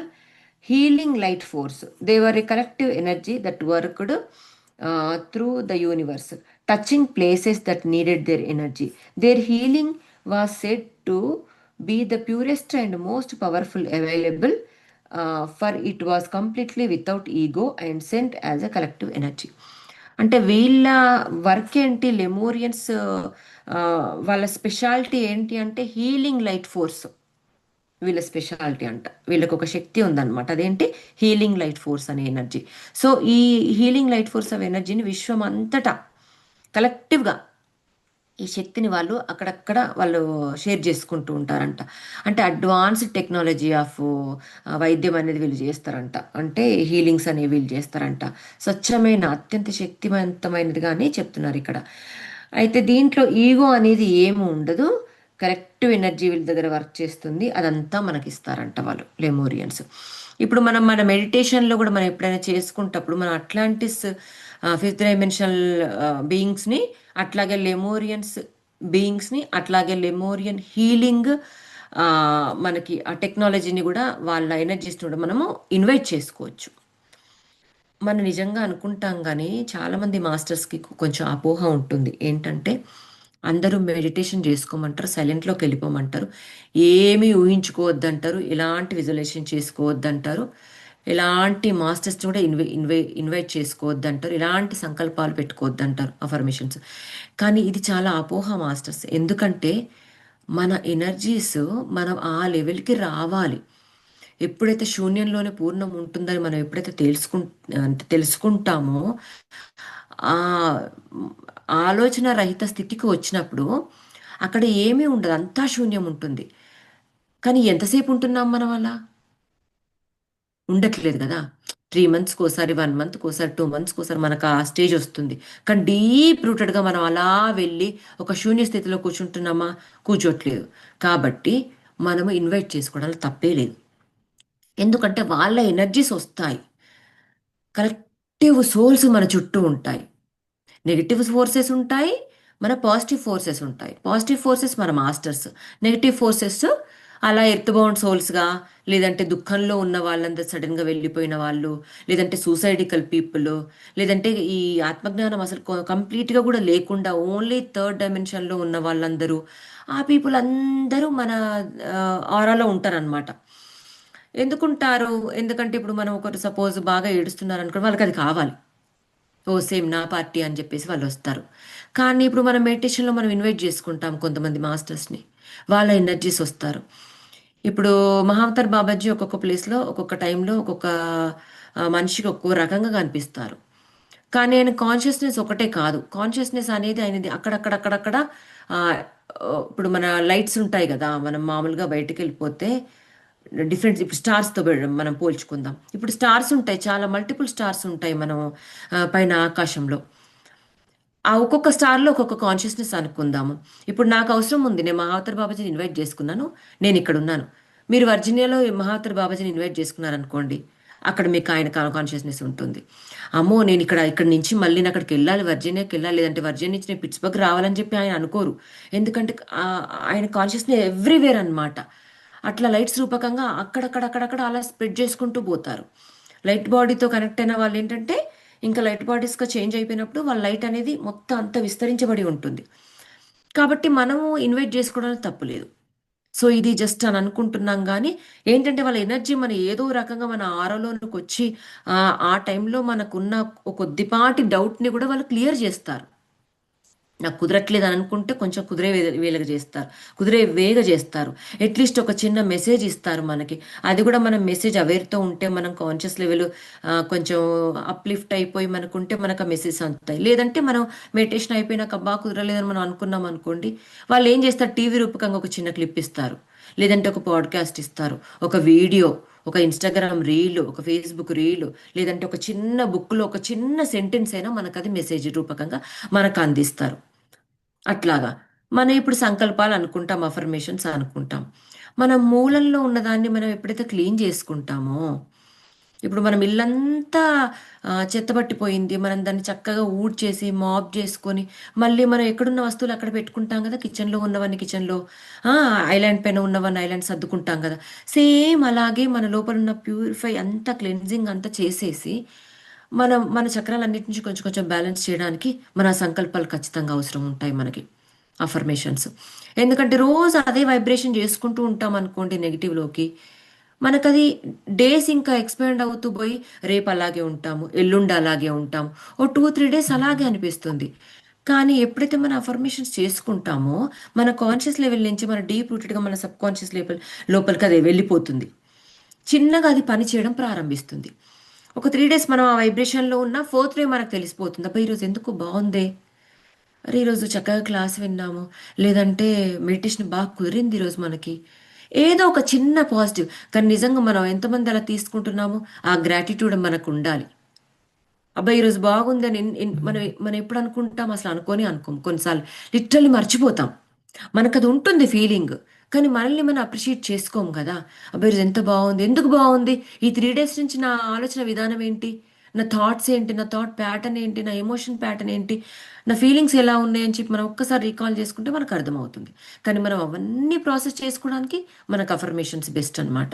healing light force. They were a collective energy that worked through the universe, touching places that needed their energy. Their healing was said to be the purest and most powerful available, for it was completely without ego and sent as a collective energy. అంటే వీళ్ళ work ఏంటి లెమోరియన్స్, వాళ్ళ speciality ఏంటి అంటే healing light force. వీళ్ళ speciality అంట. వీళ్ళకి ఒక శక్తి ఉందన్నమాట. అదేంటి హీలింగ్ లైట్ ఫోర్స్ అనే ఎనర్జీ. సో ఈ హీలింగ్ లైట్ ఫోర్స్ ఆఫ్ ఎనర్జీని విశ్వం అంతటా కలెక్టివ్గా ఈ శక్తిని వాళ్ళు అక్కడక్కడ వాళ్ళు షేర్ చేసుకుంటూ ఉంటారంట. అంటే అడ్వాన్స్డ్ టెక్నాలజీ ఆఫ్ వైద్యం అనేది వీళ్ళు చేస్తారంట. అంటే హీలింగ్స్ అనేవి వీళ్ళు చేస్తారంట. స్వచ్ఛమైన అత్యంత శక్తివంతమైనదిగానే చెప్తున్నారు ఇక్కడ. అయితే దీంట్లో ఈగో అనేది ఏమి ఉండదు. కరెక్టివ్ ఎనర్జీ వీళ్ళ దగ్గర వర్క్ చేస్తుంది. అదంతా మనకి ఇస్తారంట వాళ్ళు లెమోరియన్స్. ఇప్పుడు మన మెడిటేషన్లో కూడా మనం ఎప్పుడైనా చేసుకుంటప్పుడు మన అట్లాంటిస్ 5th Dimensional బీయింగ్స్ని, అట్లాగే లెమోరియన్స్ బీయింగ్స్ని, అట్లాగే లెమోరియన్ హీలింగ్ మనకి ఆ టెక్నాలజీని కూడా వాళ్ళ ఎనర్జీస్ని కూడా మనము ఇన్వైట్ చేసుకోవచ్చు. మనం నిజంగా అనుకుంటాం కానీ చాలామంది మాస్టర్స్కి కొంచెం అపోహ ఉంటుంది. ఏంటంటే అందరూ మెడిటేషన్ చేసుకోమంటారు, సైలెంట్లోకి వెళ్ళిపోమంటారు, ఏమీ ఊహించుకోవద్దంటారు, ఎలాంటి విజువలైజేషన్ చేసుకోవద్దంటారు, ఎలాంటి మాస్టర్స్ని కూడా ఇన్వైట్ చేసుకోవద్దంటారు, ఎలాంటి సంకల్పాలు పెట్టుకోవద్దంటారు, అఫర్మేషన్స్. కానీ ఇది చాలా అపోహ మాస్టర్స్. ఎందుకంటే మన ఎనర్జీస్ మనం ఆ లెవెల్కి రావాలి. ఎప్పుడైతే శూన్యంలోనే పూర్ణం ఉంటుందని మనం ఎప్పుడైతే అంటే తెలుసుకుంటామో ఆ ఆలోచన రహిత స్థితికి వచ్చినప్పుడు అక్కడ ఏమీ ఉండదు, అంతా శూన్యం ఉంటుంది. కానీ ఎంతసేపు ఉంటున్నాం మనం అలా? ఉండట్లేదు కదా. 3 monthsకి ఒకసారి, 1 monthకి ఒకసారి, 2 monthsకి ఒకసారి మనకు ఆ స్టేజ్ వస్తుంది. కానీ డీప్ రూటెడ్గా మనం అలా వెళ్ళి ఒక శూన్య స్థితిలో కూర్చుంటున్నామా? కూర్చోట్లేదు. కాబట్టి మనము ఇన్వైట్ చేసుకోవడానికి తప్పే లేదు. ఎందుకంటే వాళ్ళ ఎనర్జీస్ వస్తాయి. కలెక్టివ్ సోల్స్ మన చుట్టూ ఉంటాయి. నెగిటివ్ ఫోర్సెస్ ఉంటాయి, మన పాజిటివ్ ఫోర్సెస్ ఉంటాయి. పాజిటివ్ ఫోర్సెస్ మన మాస్టర్స్, నెగిటివ్ ఫోర్సెస్ అలా ఎర్త్బౌండ్ సోల్స్గా, లేదంటే దుఃఖంలో ఉన్న వాళ్ళందరూ సడన్గా వెళ్ళిపోయిన వాళ్ళు, లేదంటే సూసైడికల్ పీపుల్, లేదంటే ఈ ఆత్మజ్ఞానం అసలు కంప్లీట్గా కూడా లేకుండా ఓన్లీ 3rd Dimensionలో ఉన్న వాళ్ళందరూ, ఆ పీపుల్ అందరూ మన ఆరాలో ఉంటారనమాట. ఎందుకుంటారు? ఎందుకంటే ఇప్పుడు మనం ఒకరు సపోజ్ బాగా ఏడుస్తున్నారు అనుకో, వాళ్ళకి అది కావాలి. ఓ సేమ్ నా పార్టీ అని చెప్పేసి వాళ్ళు వస్తారు. కానీ ఇప్పుడు మనం మెడిటేషన్లో మనం ఇన్వైట్ చేసుకుంటాం కొంతమంది మాస్టర్స్ని, వాళ్ళ ఎనర్జీస్ వస్తారు. ఇప్పుడు మహావతార్ బాబాజీ ఒక్కొక్క ప్లేస్లో ఒక్కొక్క టైంలో ఒక్కొక్క మనిషికి ఒక్కో రకంగా కనిపిస్తారు. కానీ ఆయన కాన్షియస్నెస్ ఒకటే కాదు. కాన్షియస్నెస్ అనేది ఆయనది అక్కడక్కడక్కడక్కడ. ఆ, ఇప్పుడు మన లైట్స్ ఉంటాయి కదా, మనం మామూలుగా బయటకు వెళ్ళిపోతే డిఫరెంట్, ఇప్పుడు స్టార్స్తో మనం పోల్చుకుందాం. ఇప్పుడు స్టార్స్ ఉంటాయి, చాలా మల్టిపుల్ స్టార్స్ ఉంటాయి మనం పైన ఆకాశంలో. ఆ ఒక్కొక్క స్టార్లో ఒక్కొక్క కాన్షియస్నెస్ అనుకుందాము. ఇప్పుడు నాకు అవసరం ఉంది, నేను మహావతర్ బాబాజీని ఇన్వైట్ చేసుకున్నాను, నేను ఇక్కడ ఉన్నాను. మీరు వర్జీనియాలో మహావతర్ బాబాజీని ఇన్వైట్ చేసుకున్నారనుకోండి, అక్కడ మీకు ఆయన కాన్షియస్నెస్ ఉంటుంది. అమ్మో నేను ఇక్కడ నుంచి మళ్ళీ నేను అక్కడికి వెళ్ళాలి, వర్జీనియాకి వెళ్ళాలి, లేదంటే వర్జీనియా నుంచి నేను పిట్స్బర్గ్ రావాలని చెప్పి ఆయన అనుకోరు. ఎందుకంటే ఆయన కాన్షియస్నెస్ ఎవ్రీవేర్ అనమాట. అట్లా లైట్స్ రూపకంగా అక్కడక్కడక్కడక్కడ అలా స్ప్రెడ్ చేసుకుంటూ పోతారు. లైట్ బాడీతో కనెక్ట్ అయిన వాళ్ళు ఏంటంటే ఇంకా లైట్ బాడీస్గా చేంజ్ అయిపోయినప్పుడు వాళ్ళ లైట్ అనేది మొత్తం అంతా విస్తరించబడి ఉంటుంది. కాబట్టి మనము ఇన్వైట్ చేసుకోవడానికి తప్పులేదు. సో ఇది జస్ట్ అని అనుకుంటున్నాం కానీ ఏంటంటే వాళ్ళ ఎనర్జీ మన ఏదో రకంగా మన ఆరోలోకి వచ్చి ఆ టైంలో మనకున్న ఒక కొద్దిపాటి డౌట్ని కూడా వాళ్ళు క్లియర్ చేస్తారు. నాకు కుదరట్లేదు అని అనుకుంటే కొంచెం కుదిరే వేలుగా చేస్తారు, కుదిరే వేగ చేస్తారు. అట్లీస్ట్ ఒక చిన్న మెసేజ్ ఇస్తారు మనకి. అది కూడా మనం మెసేజ్ అవేర్తో ఉంటే, మనం కాన్షియస్ లెవెల్ కొంచెం అప్లిఫ్ట్ అయిపోయి మనకుంటే మనకు ఆ మెసేజ్ అందుతాయి. లేదంటే మనం మెడిటేషన్ అయిపోయినాక బాగా కుదరలేదని మనం అనుకున్నాం అనుకోండి, వాళ్ళు ఏం చేస్తారు, టీవీ రూపకంగా ఒక చిన్న క్లిప్ ఇస్తారు, లేదంటే ఒక పాడ్కాస్ట్ ఇస్తారు, ఒక వీడియో, ఒక ఇన్స్టాగ్రామ్ రీల్, ఒక ఫేస్బుక్ రీల్, లేదంటే ఒక చిన్న బుక్లో ఒక చిన్న సెంటెన్స్ అయినా మనకు అది మెసేజ్ రూపకంగా మనకు అందిస్తారు. అట్లాగా. మనం ఇప్పుడు సంకల్పాలు అనుకుంటాం, అఫర్మేషన్స్ అనుకుంటాం. మన మూలంలో ఉన్నదాన్ని మనం ఎప్పుడైతే క్లీన్ చేసుకుంటామో, ఇప్పుడు మనం ఇల్లంతా చెత్తబట్టిపోయింది, మనం దాన్ని చక్కగా ఊడ్చేసి మాప్ చేసుకొని, మళ్ళీ మనం ఎక్కడున్న వస్తువులు అక్కడ పెట్టుకుంటాం కదా, కిచెన్లో ఉన్నవన్నీ కిచెన్లో, ఐలాండ్ పైన ఉన్నవన్నీ ఐలాండ్ సర్దుకుంటాం కదా. సేమ్ అలాగే మన లోపల ఉన్న ప్యూరిఫై అంతా, క్లెన్జింగ్ అంతా చేసేసి, మనం మన చక్రాలన్నిటి నుంచి కొంచెం కొంచెం బ్యాలెన్స్ చేయడానికి మన సంకల్పాలు ఖచ్చితంగా అవసరం ఉంటాయి మనకి, అఫర్మేషన్స్. ఎందుకంటే రోజు అదే వైబ్రేషన్ చేసుకుంటూ ఉంటాం అనుకోండి నెగిటివ్లోకి, మనకది డేస్ ఇంకా ఎక్స్పాండ్ అవుతూ పోయి, రేపు అలాగే ఉంటాము, ఎల్లుండి అలాగే ఉంటాము, ఓ 2-3 డేస్ అలాగే అనిపిస్తుంది. కానీ ఎప్పుడైతే మన అఫర్మేషన్స్ చేసుకుంటామో, మన కాన్షియస్ లెవెల్ నుంచి మన డీప్ రూటెడ్గా మన సబ్ కాన్షియస్ లెవెల్ లోపలికి అది వెళ్ళిపోతుంది. చిన్నగా అది పని చేయడం ప్రారంభిస్తుంది. ఒక 3 డేస్ మనం ఆ వైబ్రేషన్లో ఉన్న, 4th డే మనకు తెలిసిపోతుంది, అబ్బా ఈరోజు ఎందుకు బాగుందే, అరే ఈరోజు చక్కగా క్లాస్ విన్నాము, లేదంటే మెడిటేషన్ బాగా కుదిరింది ఈరోజు మనకి, ఏదో ఒక చిన్న పాజిటివ్. కానీ నిజంగా మనం ఎంతమంది అలా తీసుకుంటున్నామో, ఆ గ్రాటిట్యూడ్ మనకు ఉండాలి. అబ్బాయి ఈరోజు బాగుందని మనం మనం ఎప్పుడు అనుకుంటాం, అసలు అనుకోం కొన్నిసార్లు, లిటరల్లీ మర్చిపోతాం. మనకు అది ఉంటుంది ఫీలింగ్, కానీ మనల్ని మనం అప్రిషియేట్ చేసుకోము కదా. అబ్బాయి ఈరోజు ఎంత బాగుంది, ఎందుకు బాగుంది, ఈ 3 డేస్ నుంచి నా ఆలోచన విధానం ఏంటి, నా థాట్స్ ఏంటి, నా థాట్ ప్యాటర్న్ ఏంటి, నా ఎమోషన్ ప్యాటర్న్ ఏంటి, నా ఫీలింగ్స్ ఎలా ఉన్నాయని చెప్పి మనం ఒక్కసారి రీకాల్ చేసుకుంటే మనకు అర్థమవుతుంది. కానీ మనం అవన్నీ ప్రాసెస్ చేసుకోవడానికి మనకు అఫర్మేషన్స్ బెస్ట్ అన్నమాట.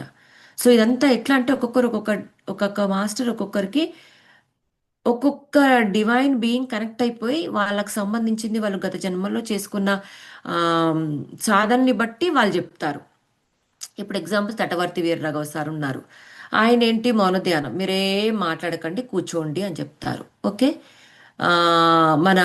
సో ఇదంతా ఎట్లా అంటే, ఒక్కొక్క మాస్టర్ ఒక్కొక్కరికి ఒక్కొక్క డివైన్ బీయింగ్ కనెక్ట్ అయిపోయి, వాళ్ళకి సంబంధించింది వాళ్ళు గత జన్మలో చేసుకున్న ఆమ్, సాధనని బట్టి వాళ్ళు చెప్తారు. ఇప్పుడు ఎగ్జాంపుల్ తటవర్తి వీరరాఘవ సార్ ఉన్నారు. ఆయన ఏంటి, మౌనధ్యానం, మీరేం మాట్లాడకండి కూర్చోండి అని చెప్తారు. ఓకే. ఆ, మన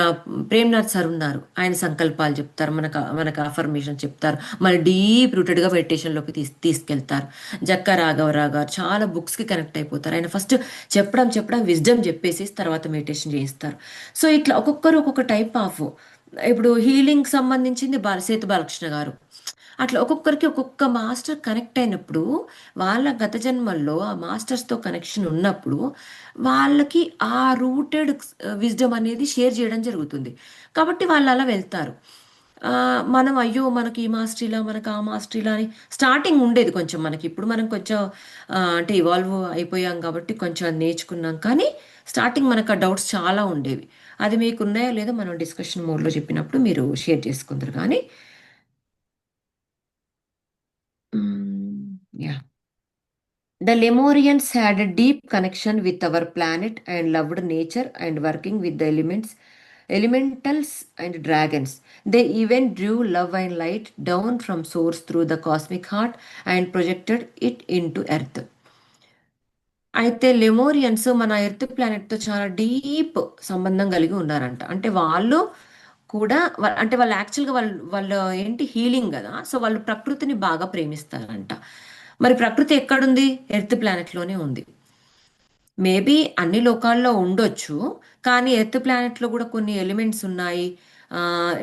ప్రేమ్నాథ్ సార్ ఉన్నారు, ఆయన సంకల్పాలు చెప్తారు, మనకు అఫర్మేషన్ చెప్తారు, మన డీప్ రూటెడ్గా మెడిటేషన్లోకి తీసుకెళ్తారు. జక్క రాఘవరావు గారు చాలా బుక్స్కి కనెక్ట్ అయిపోతారు. ఆయన ఫస్ట్ చెప్పడం విజ్డమ్ చెప్పేసి తర్వాత మెడిటేషన్ చేయిస్తారు. సో ఇట్లా ఒక్కొక్కరు ఒక్కొక్క టైప్ ఆఫ్, ఇప్పుడు హీలింగ్ సంబంధించింది సేతు బాలకృష్ణ గారు. అట్లా ఒక్కొక్కరికి ఒక్కొక్క మాస్టర్ కనెక్ట్ అయినప్పుడు, వాళ్ళ గత జన్మల్లో ఆ మాస్టర్స్తో కనెక్షన్ ఉన్నప్పుడు, వాళ్ళకి ఆ రూటెడ్ విజ్డమ్ అనేది షేర్ చేయడం జరుగుతుంది. కాబట్టి వాళ్ళు అలా వెళ్తారు. మనం అయ్యో మనకి ఈ మాస్టర్ ఇలా, మనకు ఆ మాస్టర్ ఇలా అని స్టార్టింగ్ ఉండేది కొంచెం మనకి. ఇప్పుడు మనం కొంచెం అంటే ఇవాల్వ్ అయిపోయాం కాబట్టి కొంచెం అది నేర్చుకున్నాం. కానీ స్టార్టింగ్ మనకు ఆ డౌట్స్ చాలా ఉండేవి. అది మీకు ఉన్నాయో లేదో మనం డిస్కషన్ మోడ్లో చెప్పినప్పుడు మీరు షేర్ చేసుకుందరు కానీ. Yeah. The Lemurians had a deep connection with our planet and loved nature and working with the elementals and dragons. They even drew love and light down from source through the cosmic heart and projected it into Earth. అయితే లెమోరియన్స్ మన earth ప్లానెట్తో చాలా deep సంబంధం కలిగి ఉన్నారంట. అంటే వాళ్ళు కూడా అంటే వాళ్ళు యాక్చువల్గా వాళ్ళు ఏంటి, హీలింగ్ కదా. సో వాళ్ళు ప్రకృతిని బాగా ప్రేమిస్తారంట. మరి ప్రకృతి ఎక్కడుంది, ఎర్త్ ప్లానెట్లోనే ఉంది. మేబీ అన్ని లోకాల్లో ఉండొచ్చు, కానీ ఎర్త్ ప్లానెట్లో కూడా కొన్ని ఎలిమెంట్స్ ఉన్నాయి,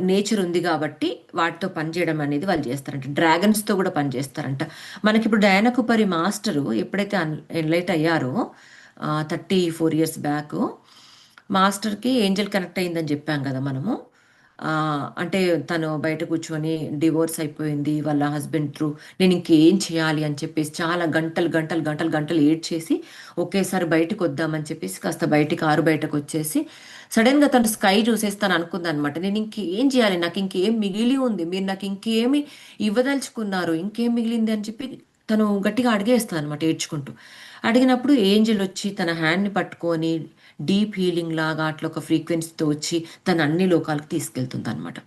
నేచర్ ఉంది కాబట్టి వాటితో పనిచేయడం అనేది వాళ్ళు చేస్తారంట. డ్రాగన్స్తో కూడా పనిచేస్తారంట. మనకి ఇప్పుడు డయానా కుపరి మాస్టరు ఎప్పుడైతే ఎన్లైట్ అయ్యారో 34 years బ్యాక్, మాస్టర్కి ఏంజల్ కనెక్ట్ అయిందని చెప్పాం కదా మనము. ఆ, అంటే తను బయట కూర్చొని డివోర్స్ అయిపోయింది వాళ్ళ హస్బెండ్ త్రూ, నేను ఇంకేం చేయాలి అని చెప్పేసి చాలా గంటలు గంటలు గంటలు గంటలు ఏడ్ చేసి ఒకేసారి బయటకు వద్దామని చెప్పేసి కాస్త బయటికి బయటకు వచ్చేసి, సడన్గా తను స్కై చూసేస్తాను అనుకుంది అనమాట. నేను ఇంకేం చేయాలి, నాకు ఇంకేం మిగిలి ఉంది, మీరు నాకు ఇంకేమి ఇవ్వదలుచుకున్నారు, ఇంకేం మిగిలింది అని చెప్పి తను గట్టిగా అడిగేస్తుంది అనమాట ఏడ్చుకుంటూ. అడిగినప్పుడు ఏంజల్ వచ్చి తన హ్యాండ్ని పట్టుకొని డీప్ హీలింగ్ లాగా అట్లా ఒక ఫ్రీక్వెన్సీతో వచ్చి తన అన్ని లోకాలకు తీసుకెళ్తుంది అనమాట.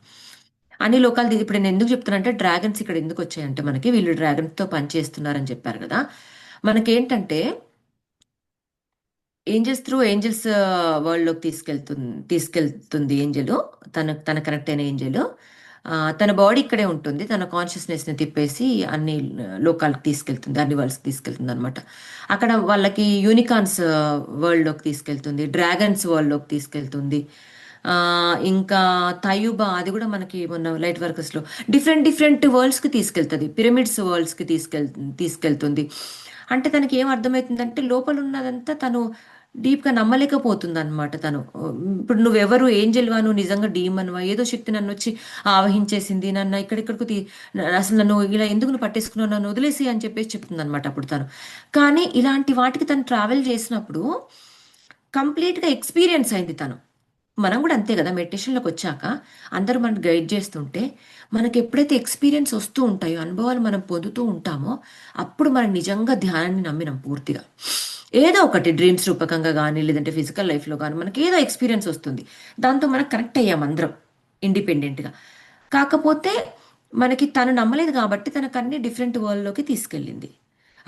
అన్ని లోకాలు ఇప్పుడు నేను ఎందుకు చెప్తున్నానంటే, డ్రాగన్స్ ఇక్కడ ఎందుకు వచ్చాయంటే, మనకి వీళ్ళు డ్రాగన్స్తో పనిచేస్తున్నారని చెప్పారు కదా. మనకేంటంటే ఏంజల్స్ వరల్డ్లోకి తీసుకెళ్తుంది ఏంజలు. తన కనెక్ట్ అయిన ఏంజలు తన బాడీ ఇక్కడే ఉంటుంది, తన కాన్షియస్నెస్ని తిప్పేసి అన్ని లోకాలకు తీసుకెళ్తుంది, అన్ని వరల్డ్స్కి తీసుకెళ్తుంది అనమాట. అక్కడ వాళ్ళకి యూనికార్న్స్ వరల్డ్లోకి తీసుకెళ్తుంది, డ్రాగన్స్ వరల్డ్లోకి తీసుకెళ్తుంది. ఆ, ఇంకా తయుబా అది కూడా మనకి మొన్న లైట్ వర్కర్స్లో డిఫరెంట్ డిఫరెంట్ వరల్డ్స్కి తీసుకెళ్తుంది, పిరమిడ్స్ వరల్డ్స్కి తీసుకెళ్తుంది. అంటే తనకి ఏం అర్థమవుతుందంటే లోపల ఉన్నదంతా తను డీప్గా నమ్మలేకపోతుంది అనమాట తను. ఇప్పుడు నువ్వెవరు, ఏంజెల్వా, నువ్వు నిజంగా డీమన్వా, ఏదో శక్తి నన్ను వచ్చి ఆవహించేసింది, నన్ను ఇక్కడిక్కడికి అసలు నన్ను ఇలా ఎందుకు నువ్వు పట్టేసుకున్నావు, నన్ను వదిలేసి అని చెప్పేసి చెప్తుంది అనమాట అప్పుడు తను. కానీ ఇలాంటి వాటికి తను ట్రావెల్ చేసినప్పుడు కంప్లీట్గా ఎక్స్పీరియన్స్ అయింది తను. మనం కూడా అంతే కదా, మెడిటేషన్లోకి వచ్చాక అందరూ మనం గైడ్ చేస్తుంటే మనకి ఎప్పుడైతే ఎక్స్పీరియన్స్ వస్తూ ఉంటాయో, అనుభవాలు మనం పొందుతూ ఉంటామో, అప్పుడు మనం నిజంగా ధ్యానాన్ని నమ్మినాం పూర్తిగా. ఏదో ఒకటి డ్రీమ్స్ రూపకంగా కానీ లేదంటే ఫిజికల్ లైఫ్లో కానీ మనకి ఏదో ఎక్స్పీరియన్స్ వస్తుంది, దాంతో మనం కనెక్ట్ అయ్యాం అందరం ఇండిపెండెంట్గా. కాకపోతే మనకి తను నమ్మలేదు కాబట్టి తనకు అన్ని డిఫరెంట్ వరల్డ్లోకి తీసుకెళ్ళింది.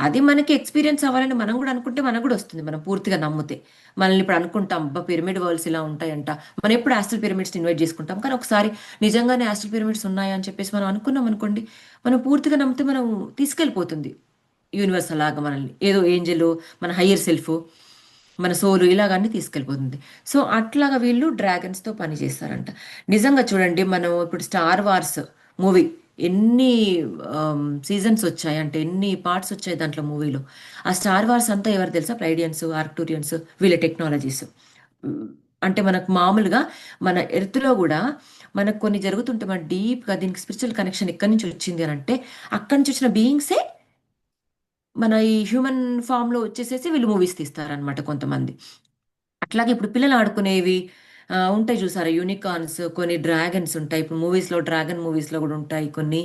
అది మనకి ఎక్స్పీరియన్స్ అవ్వాలని మనం కూడా అనుకుంటే మనకు కూడా వస్తుంది, మనం పూర్తిగా నమ్మితే. మనల్ని ఇప్పుడు అనుకుంటాం, అబ్బా పిరమిడ్ వరల్డ్స్ ఇలా ఉంటాయంట, మనం ఎప్పుడు ఆస్ట్రల్ పిరమిడ్స్ ఇన్వైట్ చేసుకుంటాం, కానీ ఒకసారి నిజంగానే ఆస్ట్రల్ పిరమిడ్స్ ఉన్నాయా అని చెప్పేసి మనం అనుకున్నాం అనుకోండి, మనం పూర్తిగా నమ్మితే మనం తీసుకెళ్ళిపోతుంది యూనివర్స్ అలాగా మనల్ని, ఏదో ఏంజలు, మన హయ్యర్ సెల్ఫ్, మన సోలు ఇలాగన్నీ తీసుకెళ్ళిపోతుంది. సో అట్లాగా వీళ్ళు డ్రాగన్స్తో పని చేస్తారంట. నిజంగా చూడండి, మనం ఇప్పుడు స్టార్ వార్స్ మూవీ ఎన్ని సీజన్స్ వచ్చాయి అంటే, ఎన్ని పార్ట్స్ వచ్చాయి దాంట్లో మూవీలో. ఆ స్టార్ వార్స్ అంతా ఎవరు తెలుసా? ప్లైడియన్స్, ఆర్క్టూరియన్స్, వీళ్ళ టెక్నాలజీస్. అంటే మనకు మామూలుగా మన ఎర్త్లో కూడా మనకు కొన్ని జరుగుతుంటే మన డీప్గా దీనికి స్పిరిచువల్ కనెక్షన్ ఎక్కడి నుంచి వచ్చింది అని అంటే, అక్కడి నుంచి వచ్చిన బీయింగ్సే మన ఈ హ్యూమన్ ఫామ్లో వచ్చేసేసి వీళ్ళు మూవీస్ తీస్తారనమాట కొంతమంది. అట్లాగే ఇప్పుడు పిల్లలు ఆడుకునేవి ఉంటాయి చూసారా, యూనికార్న్స్, కొన్ని డ్రాగన్స్ ఉంటాయి. ఇప్పుడు మూవీస్లో డ్రాగన్ మూవీస్లో కూడా ఉంటాయి కొన్ని.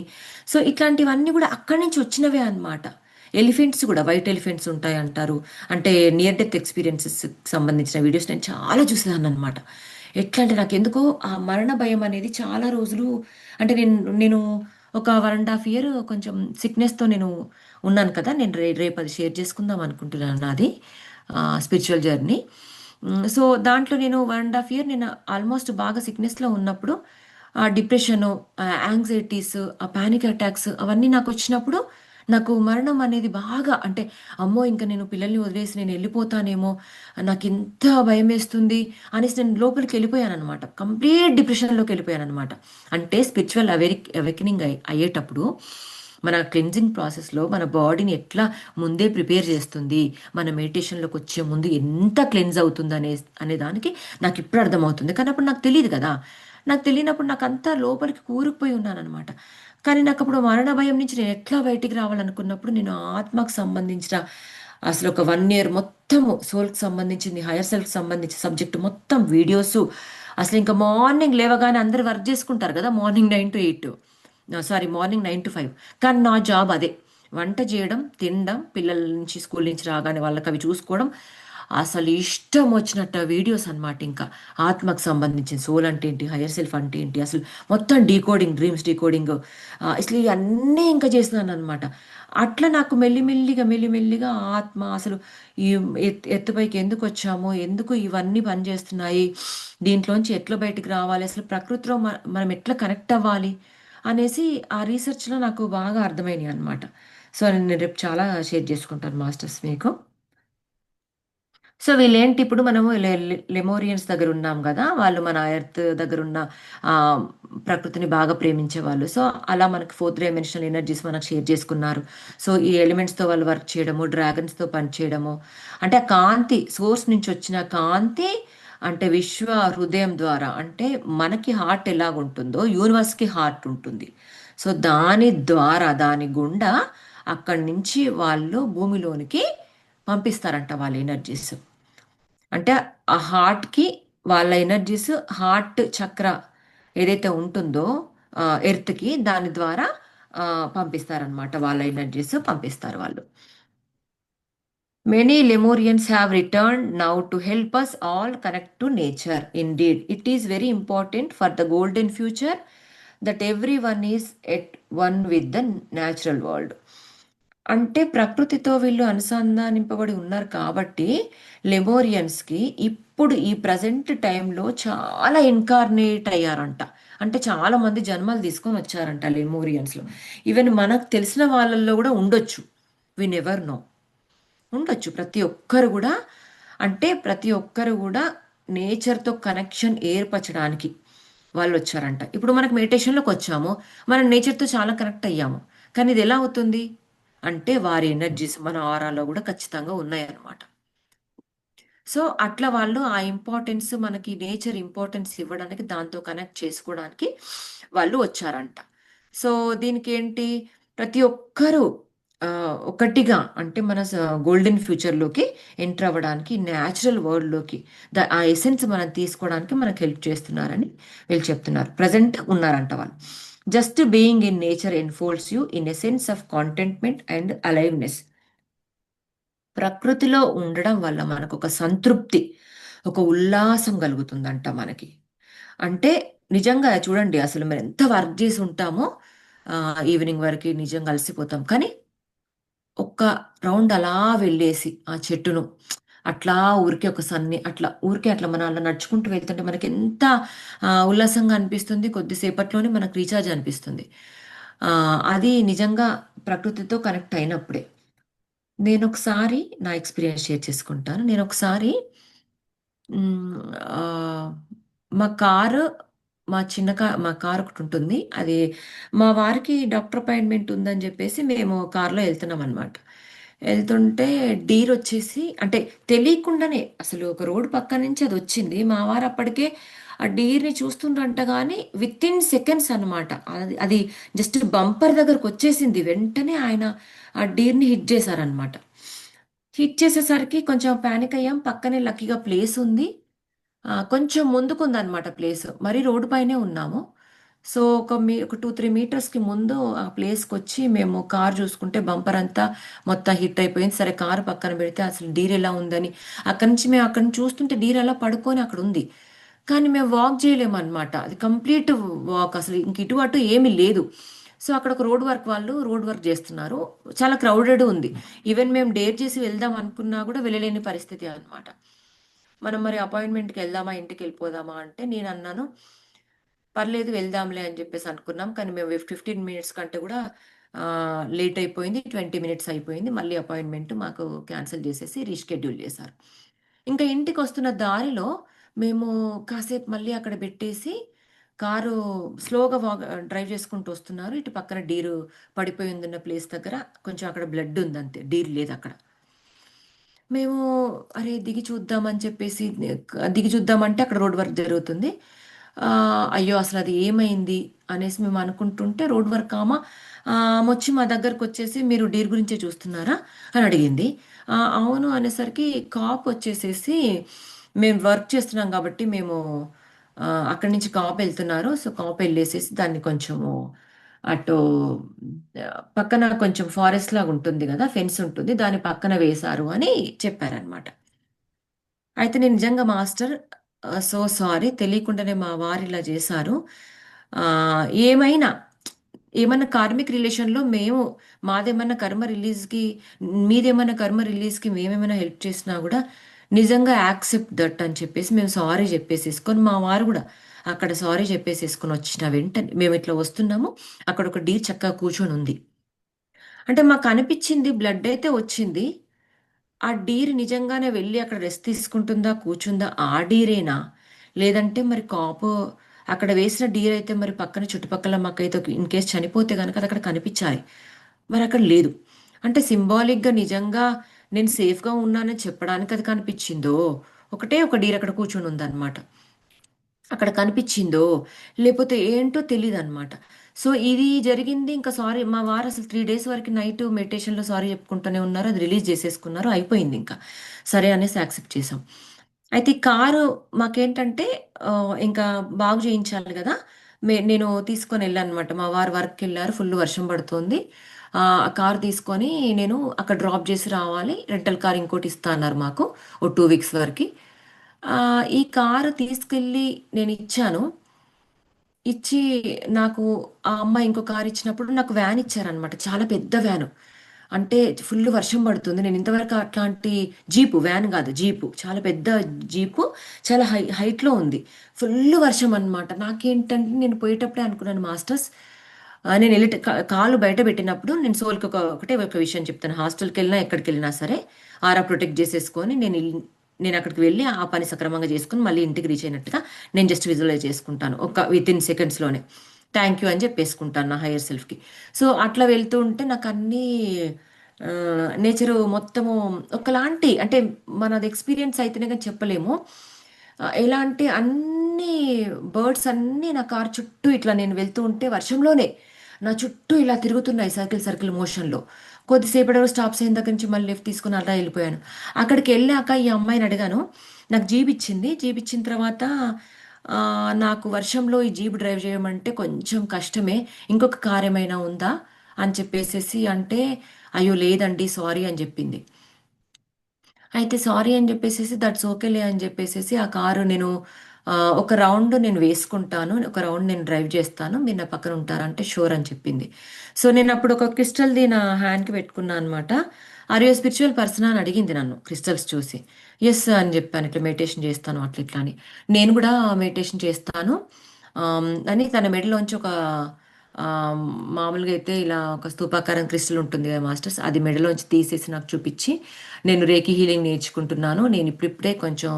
సో ఇట్లాంటివన్నీ కూడా అక్కడి నుంచి వచ్చినవే అన్నమాట. ఎలిఫెంట్స్ కూడా, వైట్ ఎలిఫెంట్స్ ఉంటాయి అంటారు. అంటే నియర్ డెత్ ఎక్స్పీరియన్సెస్ సంబంధించిన వీడియోస్ నేను చాలా చూసేదాన్ని అనమాట. ఎట్లా అంటే నాకు ఎందుకో ఆ మరణ భయం అనేది చాలా రోజులు, అంటే నేను ఒక 1.5 year కొంచెం సిక్నెస్తో నేను ఉన్నాను కదా. నేను రేపు అది షేర్ చేసుకుందాం అనుకుంటున్నాను నాది స్పిరిచువల్ జర్నీ. సో దాంట్లో నేను 1.5 year నేను ఆల్మోస్ట్ బాగా సిక్నెస్లో ఉన్నప్పుడు ఆ డిప్రెషను, యాంగ్జైటీస్, ఆ పానిక్ అటాక్స్ అవన్నీ నాకు వచ్చినప్పుడు నాకు మరణం అనేది బాగా, అంటే అమ్మో ఇంకా నేను పిల్లల్ని వదిలేసి నేను వెళ్ళిపోతానేమో, నాకు ఇంత భయం వేస్తుంది అనేసి నేను లోపలికి వెళ్ళిపోయాను అనమాట. కంప్లీట్ డిప్రెషన్లోకి వెళ్ళిపోయాను అనమాట. అంటే స్పిరిచువల్ అవేకనింగ్ అయ్యేటప్పుడు మన క్లెన్జింగ్ ప్రాసెస్లో మన బాడీని ఎట్లా ముందే ప్రిపేర్ చేస్తుంది, మన మెడిటేషన్లోకి వచ్చే ముందు ఎంత క్లెన్స్ అవుతుంది అనే దానికి నాకు ఇప్పుడు అర్థమవుతుంది. కానీ అప్పుడు నాకు తెలియదు కదా. నాకు తెలియనప్పుడు నాకు అంతా లోపలికి కూరుకుపోయి ఉన్నాను అనమాట. కానీ నాకు అప్పుడు మరణ భయం నుంచి నేను ఎట్లా బయటికి రావాలనుకున్నప్పుడు నేను ఆత్మకు సంబంధించిన అసలు ఒక 1 year మొత్తము సోల్కి సంబంధించింది, హైయర్ సెల్ఫ్కి సంబంధించిన సబ్జెక్ట్ మొత్తం వీడియోస్. అసలు ఇంకా మార్నింగ్ లేవగానే అందరు వర్క్ చేసుకుంటారు కదా, morning 9 to 8, sorry morning 9 to 5. కానీ నా జాబ్ అదే, వంట చేయడం, తినడం, పిల్లల నుంచి స్కూల్ నుంచి రాగానే వాళ్ళకి అవి చూసుకోవడం. అసలు ఇష్టం వచ్చినట్టు వీడియోస్ అన్నమాట. ఇంకా ఆత్మకు సంబంధించిన సోల్ అంటే ఏంటి, హైయర్ సెల్ఫ్ అంటే ఏంటి, అసలు మొత్తం డీకోడింగ్, డ్రీమ్స్ డీకోడింగ్, అసలు ఇవన్నీ ఇంకా చేసినాను అనమాట. అట్లా నాకు మెల్లిమెల్లిగా ఆత్మ అసలు ఈ ఎత్తుపైకి ఎందుకు వచ్చామో, ఎందుకు ఇవన్నీ పనిచేస్తున్నాయి, దీంట్లోంచి ఎట్లా బయటికి రావాలి, అసలు ప్రకృతిలో మనం ఎట్లా కనెక్ట్ అవ్వాలి అనేసి ఆ రీసెర్చ్లో నాకు బాగా అర్థమైనాయి అనమాట. సో నేను రేపు చాలా షేర్ చేసుకుంటాను మాస్టర్స్ మీకు. సో వీళ్ళేంటి, ఇప్పుడు మనము లెమోరియన్స్ దగ్గర ఉన్నాం కదా, వాళ్ళు మన ఎర్త్ దగ్గర ఉన్న ఆ, ప్రకృతిని బాగా ప్రేమించే వాళ్ళు. సో అలా మనకి 4th dimensional ఎనర్జీస్ మనకు షేర్ చేసుకున్నారు. సో ఈ ఎలిమెంట్స్తో వాళ్ళు వర్క్ చేయడము, డ్రాగన్స్తో పని చేయడము, అంటే ఆ కాంతి సోర్స్ నుంచి వచ్చిన కాంతి, అంటే విశ్వ హృదయం ద్వారా, అంటే మనకి హార్ట్ ఎలాగుంటుందో యూనివర్స్కి హార్ట్ ఉంటుంది. సో దాని ద్వారా, దాని గుండా అక్కడి నుంచి వాళ్ళు భూమిలోనికి పంపిస్తారంట వాళ్ళ ఎనర్జీస్. అంటే ఆ హార్ట్కి వాళ్ళ ఎనర్జీస్, హార్ట్ చక్ర ఏదైతే ఉంటుందో ఎర్త్కి, దాని ద్వారా పంపిస్తారనమాట, వాళ్ళ ఎనర్జీస్ పంపిస్తారు వాళ్ళు. Many Lemurians have returned now to help us all connect to nature. Indeed, it is very important for the golden future that everyone is at one with the natural world. అంటే ప్రకృతితో వీళ్ళు అనుసంధానింపబడి ఉన్నారు కాబట్టి లెమోరియన్స్కి ఇప్పుడు ఈ present టైంలో చాలా incarnate అయ్యారంట. అంటే చాలా మంది జన్మలు తీసుకొని వచ్చారంట లెమోరియన్స్లో. ఈవెన్ మనకు తెలిసిన వాళ్ళల్లో కూడా ఉండొచ్చు. We never know. ఉండొచ్చు ప్రతి ఒక్కరు కూడా. అంటే ప్రతి ఒక్కరు కూడా నేచర్తో కనెక్షన్ ఏర్పరచడానికి వాళ్ళు వచ్చారంట. ఇప్పుడు మనకు మెడిటేషన్లోకి వచ్చాము, మనం నేచర్తో చాలా కనెక్ట్ అయ్యాము. కానీ ఇది ఎలా అవుతుంది అంటే వారి ఎనర్జీస్ మన ఆరాలో కూడా ఖచ్చితంగా ఉన్నాయన్నమాట. సో అట్లా వాళ్ళు ఆ ఇంపార్టెన్స్, మనకి నేచర్ ఇంపార్టెన్స్ ఇవ్వడానికి, దాంతో కనెక్ట్ చేసుకోవడానికి వాళ్ళు వచ్చారంట. సో దీనికి ఏంటి, ప్రతి ఒక్కరూ ఒకటిగా అంటే మన గోల్డెన్ ఫ్యూచర్లోకి ఎంటర్ అవ్వడానికి, న్యాచురల్ వరల్డ్లోకి ఆ ఎసెన్స్ మనం తీసుకోవడానికి మనకు హెల్ప్ చేస్తున్నారని వీళ్ళు చెప్తున్నారు. ప్రజెంట్ ఉన్నారంట వాళ్ళు. Just being in nature enfolds you in a sense of contentment and aliveness. ప్రకృతిలో ఉండడం వల్ల మనకు ఒక సంతృప్తి, ఒక ఉల్లాసం కలుగుతుందంట మనకి. అంటే నిజంగా చూడండి, అసలు మనం ఎంత వర్క్ చేసి ఉంటామో ఈవినింగ్ వరకు నిజంగా అలసిపోతాం. కానీ ఒక్క రౌండ్ అలా వెళ్ళేసి ఆ చెట్టును అట్లా ఊరికే ఒక సన్ని అట్లా ఊరికే అట్లా మనం అలా నడుచుకుంటూ వెళ్తుంటే మనకి ఎంత ఉల్లాసంగా అనిపిస్తుంది. కొద్దిసేపట్లోనే మనకు రీఛార్జ్ అనిపిస్తుంది. అది నిజంగా ప్రకృతితో కనెక్ట్ అయినప్పుడే. నేను ఒకసారి నా ఎక్స్పీరియన్స్ షేర్ చేసుకుంటాను. నేను ఒకసారి మ్, ఆ, మా కారు మా కారు ఒకటి ఉంటుంది. అది మా వారికి డాక్టర్ అపాయింట్మెంట్ ఉందని చెప్పేసి మేము కారులో వెళ్తున్నాం అనమాట. వెళ్తుంటే డీర్ వచ్చేసి, అంటే తెలియకుండానే అసలు ఒక రోడ్డు పక్క నుంచి అది వచ్చింది. మా వారు అప్పటికే ఆ డీర్ని చూస్తుండంట, కానీ విత్ ఇన్ సెకండ్స్ అనమాట. అది జస్ట్ బంపర్ దగ్గరకు వచ్చేసింది. వెంటనే ఆయన ఆ డీర్ని హిట్ చేశారనమాట. హిట్ చేసేసరికి కొంచెం పానిక్ అయ్యాం. పక్కనే లక్కీగా ప్లేస్ ఉంది. కొంచెం ముందుకుందనమాట ప్లేస్. మరీ రోడ్డు పైనే ఉన్నాము. సో ఒక 2-3 మీటర్స్కి ముందు ఆ ప్లేస్కి వచ్చి మేము కార్ చూసుకుంటే బంపర్ అంతా మొత్తం హిట్ అయిపోయింది. సరే కారు పక్కన పెడితే అసలు డీర్ ఎలా ఉందని అక్కడి నుంచి చూస్తుంటే డీర్ అలా పడుకొని అక్కడ ఉంది. కానీ మేము వాక్ చేయలేమన్నమాట. అది కంప్లీట్ వాక్, అసలు ఇంక ఇటు అటు ఏమీ లేదు. సో అక్కడ ఒక రోడ్ వర్క్ చేస్తున్నారు. చాలా క్రౌడెడ్ ఉంది. ఈవెన్ మేము డేర్ చేసి వెళ్దాం అనుకున్నా కూడా వెళ్ళలేని పరిస్థితి అన్నమాట. మనం మరి అపాయింట్మెంట్కి వెళ్దామా, ఇంటికి వెళ్ళిపోదామా అంటే నేను అన్నాను, పర్లేదు వెళ్దాంలే అని చెప్పేసి అనుకున్నాం. కానీ మేము 15 మినిట్స్ కంటే కూడా లేట్ అయిపోయింది. 20 మినిట్స్ అయిపోయింది. మళ్ళీ అపాయింట్మెంట్ మాకు క్యాన్సిల్ చేసేసి రీషెడ్యూల్ చేశారు. ఇంకా ఇంటికి వస్తున్న దారిలో మేము కాసేపు మళ్ళీ అక్కడ పెట్టేసి కారు స్లోగా డ్రైవ్ చేసుకుంటూ వస్తున్నారు. ఇటు పక్కన డీరు పడిపోయి ఉందన్న ప్లేస్ దగ్గర కొంచెం అక్కడ బ్లడ్ ఉంది, అంతే, డీర్ లేదు అక్కడ. మేము అరే దిగి చూద్దామని చెప్పేసి దిగి చూద్దామంటే అక్కడ రోడ్ వర్క్ జరుగుతుంది. అయ్యో అసలు అది ఏమైంది అనేసి మేము అనుకుంటుంటే రోడ్ వర్క్ ఆమె వచ్చి మా దగ్గరకు వచ్చేసి, మీరు డీర్ గురించే చూస్తున్నారా అని అడిగింది. అవును అనేసరికి కాప్ వచ్చేసేసి, మేము వర్క్ చేస్తున్నాం కాబట్టి మేము అక్కడి నుంచి కాప్ వెళ్తున్నారు. సో కాప్ వెళ్ళేసేసి దాన్ని కొంచెము అటు పక్కన కొంచెం ఫారెస్ట్ లాగా ఉంటుంది కదా, ఫెన్స్ ఉంటుంది, దాని పక్కన వేశారు అని చెప్పారనమాట. అయితే నేను నిజంగా మాస్టర్, సో సారీ, తెలియకుండానే మా వారు ఇలా చేశారు. ఆ, ఏమైనా ఏమన్నా కార్మిక్ రిలేషన్లో మేము, మాదేమన్నా కర్మ రిలీజ్కి, మీదేమన్నా కర్మ రిలీజ్కి మేమేమైనా హెల్ప్ చేసినా కూడా నిజంగా యాక్సెప్ట్ దట్ అని చెప్పేసి మేము సారీ చెప్పేసేసుకొని, మా వారు కూడా అక్కడ సారీ చెప్పేసేసుకొని వచ్చిన వెంటనే మేము ఇట్లా వస్తున్నాము. అక్కడ ఒక డీర్ చక్కగా కూర్చొని ఉంది. అంటే మాకు అనిపించింది బ్లడ్ అయితే వచ్చింది. ఆ డీర్ నిజంగానే వెళ్ళి అక్కడ రెస్ట్ తీసుకుంటుందా, కూర్చుందా, ఆ డీరేనా? లేదంటే మరి కాపు అక్కడ వేసిన డీర్ అయితే మరి పక్కన చుట్టుపక్కల మాకైతే ఇన్ కేస్ చనిపోతే కనుక అది అక్కడ కనిపించాలి. మరి అక్కడ లేదు. అంటే సింబాలిక్గా నిజంగా నేను సేఫ్గా ఉన్నానని చెప్పడానికి అది కనిపించిందో, ఒకటే ఒక డీర్ అక్కడ కూర్చొని ఉందన్నమాట. అక్కడ కనిపించిందో లేకపోతే ఏంటో తెలియదు అనమాట. సో ఇది జరిగింది. ఇంకా సారీ, మా వారు అసలు 3 డేస్ వరకు నైట్ మెడిటేషన్లో సారీ చెప్పుకుంటూనే ఉన్నారు. అది రిలీజ్ చేసేసుకున్నారు, అయిపోయింది ఇంకా. సరే అనేసి యాక్సెప్ట్ చేసాం. అయితే ఈ కారు మాకేంటంటే ఇంకా బాగు చేయించాలి కదా. నేను తీసుకొని వెళ్ళాను అనమాట. మా వారు వర్క్కి వెళ్ళారు, ఫుల్ వర్షం పడుతుంది. ఆ కారు తీసుకొని నేను అక్కడ డ్రాప్ చేసి రావాలి. రెంటల్ కార్ ఇంకోటి ఇస్తా అన్నారు మాకు ఓ 2 వీక్స్ వరకు. ఈ కారు తీసుకెళ్ళి నేను ఇచ్చాను. ఇచ్చి నాకు ఆ అమ్మాయి ఇంకో కారు ఇచ్చినప్పుడు నాకు వ్యాన్ ఇచ్చారనమాట, చాలా పెద్ద వ్యాను. అంటే ఫుల్ వర్షం పడుతుంది. నేను ఇంతవరకు అట్లాంటి జీపు, వ్యాన్ కాదు జీపు, చాలా పెద్ద జీపు, చాలా హైట్లో ఉంది. ఫుల్ వర్షం అనమాట. నాకేంటంటే నేను పోయేటప్పుడే అనుకున్నాను మాస్టర్స్, నేను వెళ్ళి కాలు బయట పెట్టినప్పుడు నేను సోల్కి ఒకటే ఒక విషయం చెప్తాను. హాస్టల్కి వెళ్ళినా ఎక్కడికి వెళ్ళినా సరే ఆరా ప్రొటెక్ట్ చేసేసుకొని నేను అక్కడికి వెళ్ళి ఆ పని సక్రమంగా చేసుకుని మళ్ళీ ఇంటికి రీచ్ అయినట్టుగా నేను జస్ట్ విజువలైజ్ చేసుకుంటాను ఒక విత్ ఇన్ సెకండ్స్లోనే. థ్యాంక్ యూ అని చెప్పేసుకుంటాను నా హైయర్ సెల్ఫ్కి. సో అట్లా వెళ్తూ ఉంటే నాకు అన్నీ నేచరు మొత్తము ఒకలాంటి, అంటే మనది ఎక్స్పీరియన్స్ అయితేనే కానీ చెప్పలేము. ఎలా అంటే అన్ని బర్డ్స్ అన్నీ నా కార్ చుట్టూ ఇట్లా నేను వెళ్తూ ఉంటే వర్షంలోనే నా చుట్టూ ఇలా తిరుగుతున్నాయి సర్కిల్ సర్కిల్ మోషన్లో. కొద్దిసేపటి వరకు స్టాప్స్ అయిన దగ్గర నుంచి మళ్ళీ లెఫ్ట్ తీసుకుని అలా వెళ్ళిపోయాను. అక్కడికి వెళ్ళాక ఈ అమ్మాయిని అడిగాను. నాకు జీప్ ఇచ్చింది. జీప్ ఇచ్చిన తర్వాత ఆ, నాకు వర్షంలో ఈ జీప్ డ్రైవ్ చేయమంటే కొంచెం కష్టమే, ఇంకొక కార్ ఏమైనా ఉందా అని చెప్పేసేసి అంటే, అయ్యో లేదండి సారీ అని చెప్పింది. అయితే సారీ అని చెప్పేసేసి దట్స్ ఓకేలే అని చెప్పేసేసి ఆ కారు నేను ఒక రౌండ్ నేను వేసుకుంటాను, ఒక రౌండ్ నేను డ్రైవ్ చేస్తాను, మీరు నా పక్కన ఉంటారంటే షూర్ అని చెప్పింది. సో నేను అప్పుడు ఒక క్రిస్టల్ది నా హ్యాండ్కి పెట్టుకున్నాను అనమాట. ఆర్ యూ స్పిరిచువల్ పర్సన్ అని అడిగింది నన్ను క్రిస్టల్స్ చూసి. ఎస్ అని చెప్పాను, ఇట్లా మెడిటేషన్ చేస్తాను అట్లా ఇట్లా అని. నేను కూడా మెడిటేషన్ చేస్తాను అని తన మెడలోంచి ఒక ఆ, మామూలుగా అయితే ఇలా ఒక స్తూపాకారం క్రిస్టల్ ఉంటుంది కదా మాస్టర్స్, అది మెడలోంచి తీసేసి నాకు చూపించి, నేను రేకి హీలింగ్ నేర్చుకుంటున్నాను, నేను ఇప్పుడిప్పుడే కొంచెం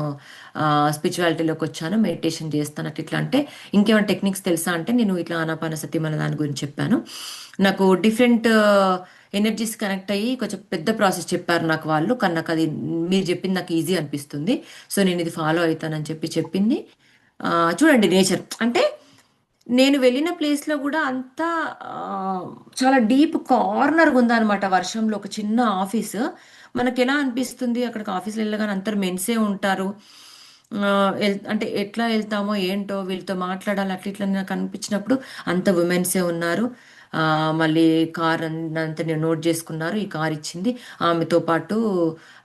స్పిరిచువాలిటీలోకి వచ్చాను, మెడిటేషన్ చేస్తాను అట్లా ఇట్లా అంటే, ఇంకేమైనా టెక్నిక్స్ తెలుసా అంటే నేను ఇట్లా ఆనాపానసతి మన దాని గురించి చెప్పాను. నాకు డిఫరెంట్ ఎనర్జీస్ కనెక్ట్ అయ్యి కొంచెం పెద్ద ప్రాసెస్ చెప్పారు నాకు వాళ్ళు, కానీ నాకు అది మీరు చెప్పింది నాకు ఈజీ అనిపిస్తుంది, సో నేను ఇది ఫాలో అవుతానని చెప్పి చెప్పింది. ఆ, చూడండి నేచర్ అంటే నేను వెళ్ళిన ప్లేస్లో కూడా అంతా ఆ, చాలా డీప్ కార్నర్ ఉందన్నమాట. వర్షంలో ఒక చిన్న ఆఫీస్. మనకి ఎలా అనిపిస్తుంది అక్కడికి ఆఫీస్లో వెళ్ళగానే అందరు మెన్సే ఉంటారు. ఆ, అంటే ఎట్లా వెళ్తామో ఏంటో వీళ్ళతో మాట్లాడాలి అట్లా ఇట్లా నాకు అనిపించినప్పుడు అంత ఉమెన్సే ఉన్నారు. ఆ, మళ్ళీ కార్ అంతా నేను నోట్ చేసుకున్నారు, ఈ కార్ ఇచ్చింది. ఆమెతో పాటు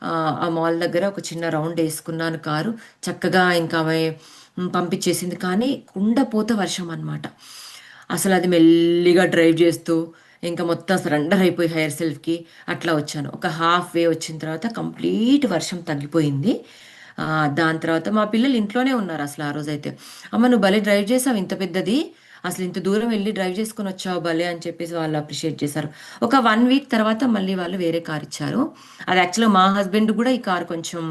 ఆ ఆ మాల్ దగ్గర ఒక చిన్న రౌండ్ వేసుకున్నాను కారు. చక్కగా ఇంకా ఆమె పంపించేసింది. కానీ కుండపోత వర్షం అనమాట. అసలు అది మెల్లిగా డ్రైవ్ చేస్తూ ఇంకా మొత్తం సరెండర్ అయిపోయి హైయర్ సెల్ఫ్కి అట్లా వచ్చాను. ఒక హాఫ్ వే వచ్చిన తర్వాత కంప్లీట్ వర్షం తగ్గిపోయింది. ఆ, దాని తర్వాత మా పిల్లలు ఇంట్లోనే ఉన్నారు అసలు ఆ రోజైతే. అమ్మ నువ్వు భలే డ్రైవ్ చేసావు, ఇంత పెద్దది అసలు ఇంత దూరం వెళ్ళి డ్రైవ్ చేసుకొని వచ్చావు భలే అని చెప్పేసి వాళ్ళు అప్రిషియేట్ చేశారు. ఒక 1 వీక్ తర్వాత మళ్ళీ వాళ్ళు వేరే కార్ ఇచ్చారు. అది యాక్చువల్గా మా హస్బెండ్ కూడా ఈ కార్ కొంచెం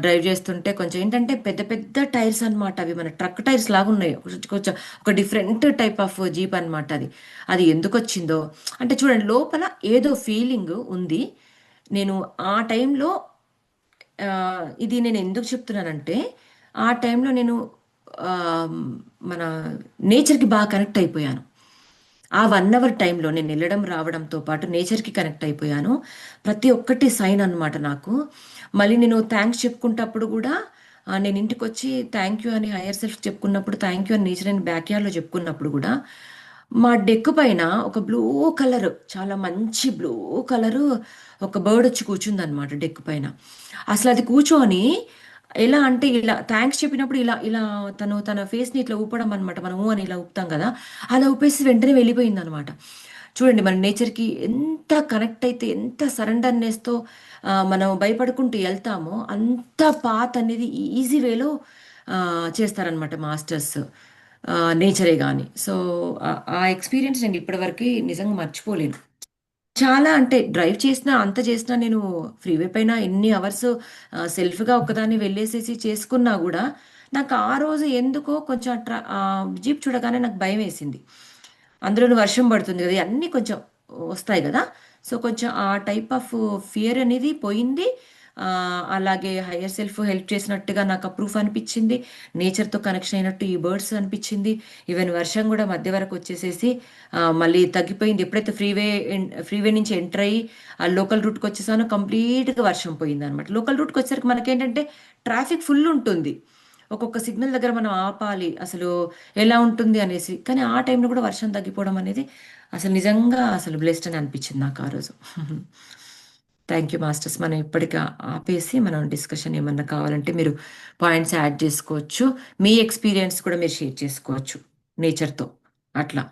డ్రైవ్ చేస్తుంటే కొంచెం ఏంటంటే పెద్ద పెద్ద టైర్స్ అన్నమాట, అవి మన ట్రక్ టైర్స్ లాగా ఉన్నాయి. కొంచెం ఒక డిఫరెంట్ టైప్ ఆఫ్ జీప్ అన్నమాట అది. అది ఎందుకు వచ్చిందో అంటే చూడండి లోపల ఏదో ఫీలింగ్ ఉంది. నేను ఆ టైంలో ఇది నేను ఎందుకు చెప్తున్నానంటే ఆ టైంలో నేను ఆ, మన నేచర్కి బాగా కనెక్ట్ అయిపోయాను. ఆ 1 అవర్ టైంలో నేను వెళ్ళడం రావడంతో పాటు నేచర్కి కనెక్ట్ అయిపోయాను. ప్రతి ఒక్కటి సైన్ అన్నమాట నాకు. మళ్ళీ నేను థ్యాంక్స్ చెప్పుకుంటప్పుడు కూడా నేను ఇంటికి వచ్చి థ్యాంక్ యూ అని హైయర్ సెల్ఫ్ చెప్పుకున్నప్పుడు, థ్యాంక్ యూ అని నేచర్ అని బ్యాక్ యార్డ్లో చెప్పుకున్నప్పుడు కూడా మా డెక్ పైన ఒక బ్లూ కలర్, చాలా మంచి బ్లూ కలరు ఒక బర్డ్ వచ్చి కూర్చుందనమాట డెక్ పైన. అసలు అది కూర్చొని ఎలా అంటే ఇలా థ్యాంక్స్ చెప్పినప్పుడు ఇలా ఇలా తను తన ఫేస్ని ఇట్లా ఊపడం అనమాట. మనం ఊ అని ఇలా ఊపుతాం కదా, అలా ఊపేసి వెంటనే వెళ్ళిపోయింది అనమాట. చూడండి మన నేచర్కి ఎంత కనెక్ట్ అయితే, ఎంత సరెండర్నెస్తో మనం భయపడుకుంటూ వెళ్తామో అంత పాత్ అనేది ఈజీ వేలో చేస్తారనమాట మాస్టర్స్, నేచరే కానీ. సో ఆ ఎక్స్పీరియన్స్ నేను ఇప్పటివరకు నిజంగా మర్చిపోలేను. చాలా అంటే డ్రైవ్ చేసినా అంత చేసినా నేను ఫ్రీవే పైన ఎన్ని అవర్స్ సెల్ఫ్గా ఒక్కదాన్ని వెళ్ళేసేసి చేసుకున్నా కూడా నాకు ఆ రోజు ఎందుకో కొంచెం జీప్ చూడగానే నాకు భయం వేసింది. అందులోనూ వర్షం పడుతుంది కదా, అన్నీ కొంచెం వస్తాయి కదా. సో కొంచెం ఆ టైప్ ఆఫ్ ఫియర్ అనేది పోయింది. ఆ, అలాగే హయ్యర్ సెల్ఫ్ హెల్ప్ చేసినట్టుగా నాకు ప్రూఫ్ అనిపించింది. నేచర్తో కనెక్షన్ అయినట్టు ఈ బర్డ్స్ అనిపించింది. ఈవెన్ వర్షం కూడా మధ్య వరకు వచ్చేసేసి మళ్ళీ తగ్గిపోయింది. ఎప్పుడైతే ఫ్రీవే నుంచి ఎంటర్ అయ్యి ఆ లోకల్ రూట్కి వచ్చేసానో కంప్లీట్గా వర్షం పోయింది అనమాట. లోకల్ రూట్కి వచ్చేసరికి మనకేంటంటే ట్రాఫిక్ ఫుల్ ఉంటుంది. ఒక్కొక్క సిగ్నల్ దగ్గర మనం ఆపాలి అసలు ఎలా ఉంటుంది అనేసి. కానీ ఆ టైంలో కూడా వర్షం తగ్గిపోవడం అనేది అసలు నిజంగా అసలు బ్లెస్డ్ అని అనిపించింది నాకు ఆ రోజు. Thank you masters. మనం ఇప్పటికి ఆపేసి మనం డిస్కషన్ ఏమన్నా కావాలంటే మీరు పాయింట్స్ యాడ్ చేసుకోవచ్చు. మీ ఎక్స్పీరియన్స్ కూడా మీరు షేర్ చేసుకోవచ్చు నేచర్తో అట్లా.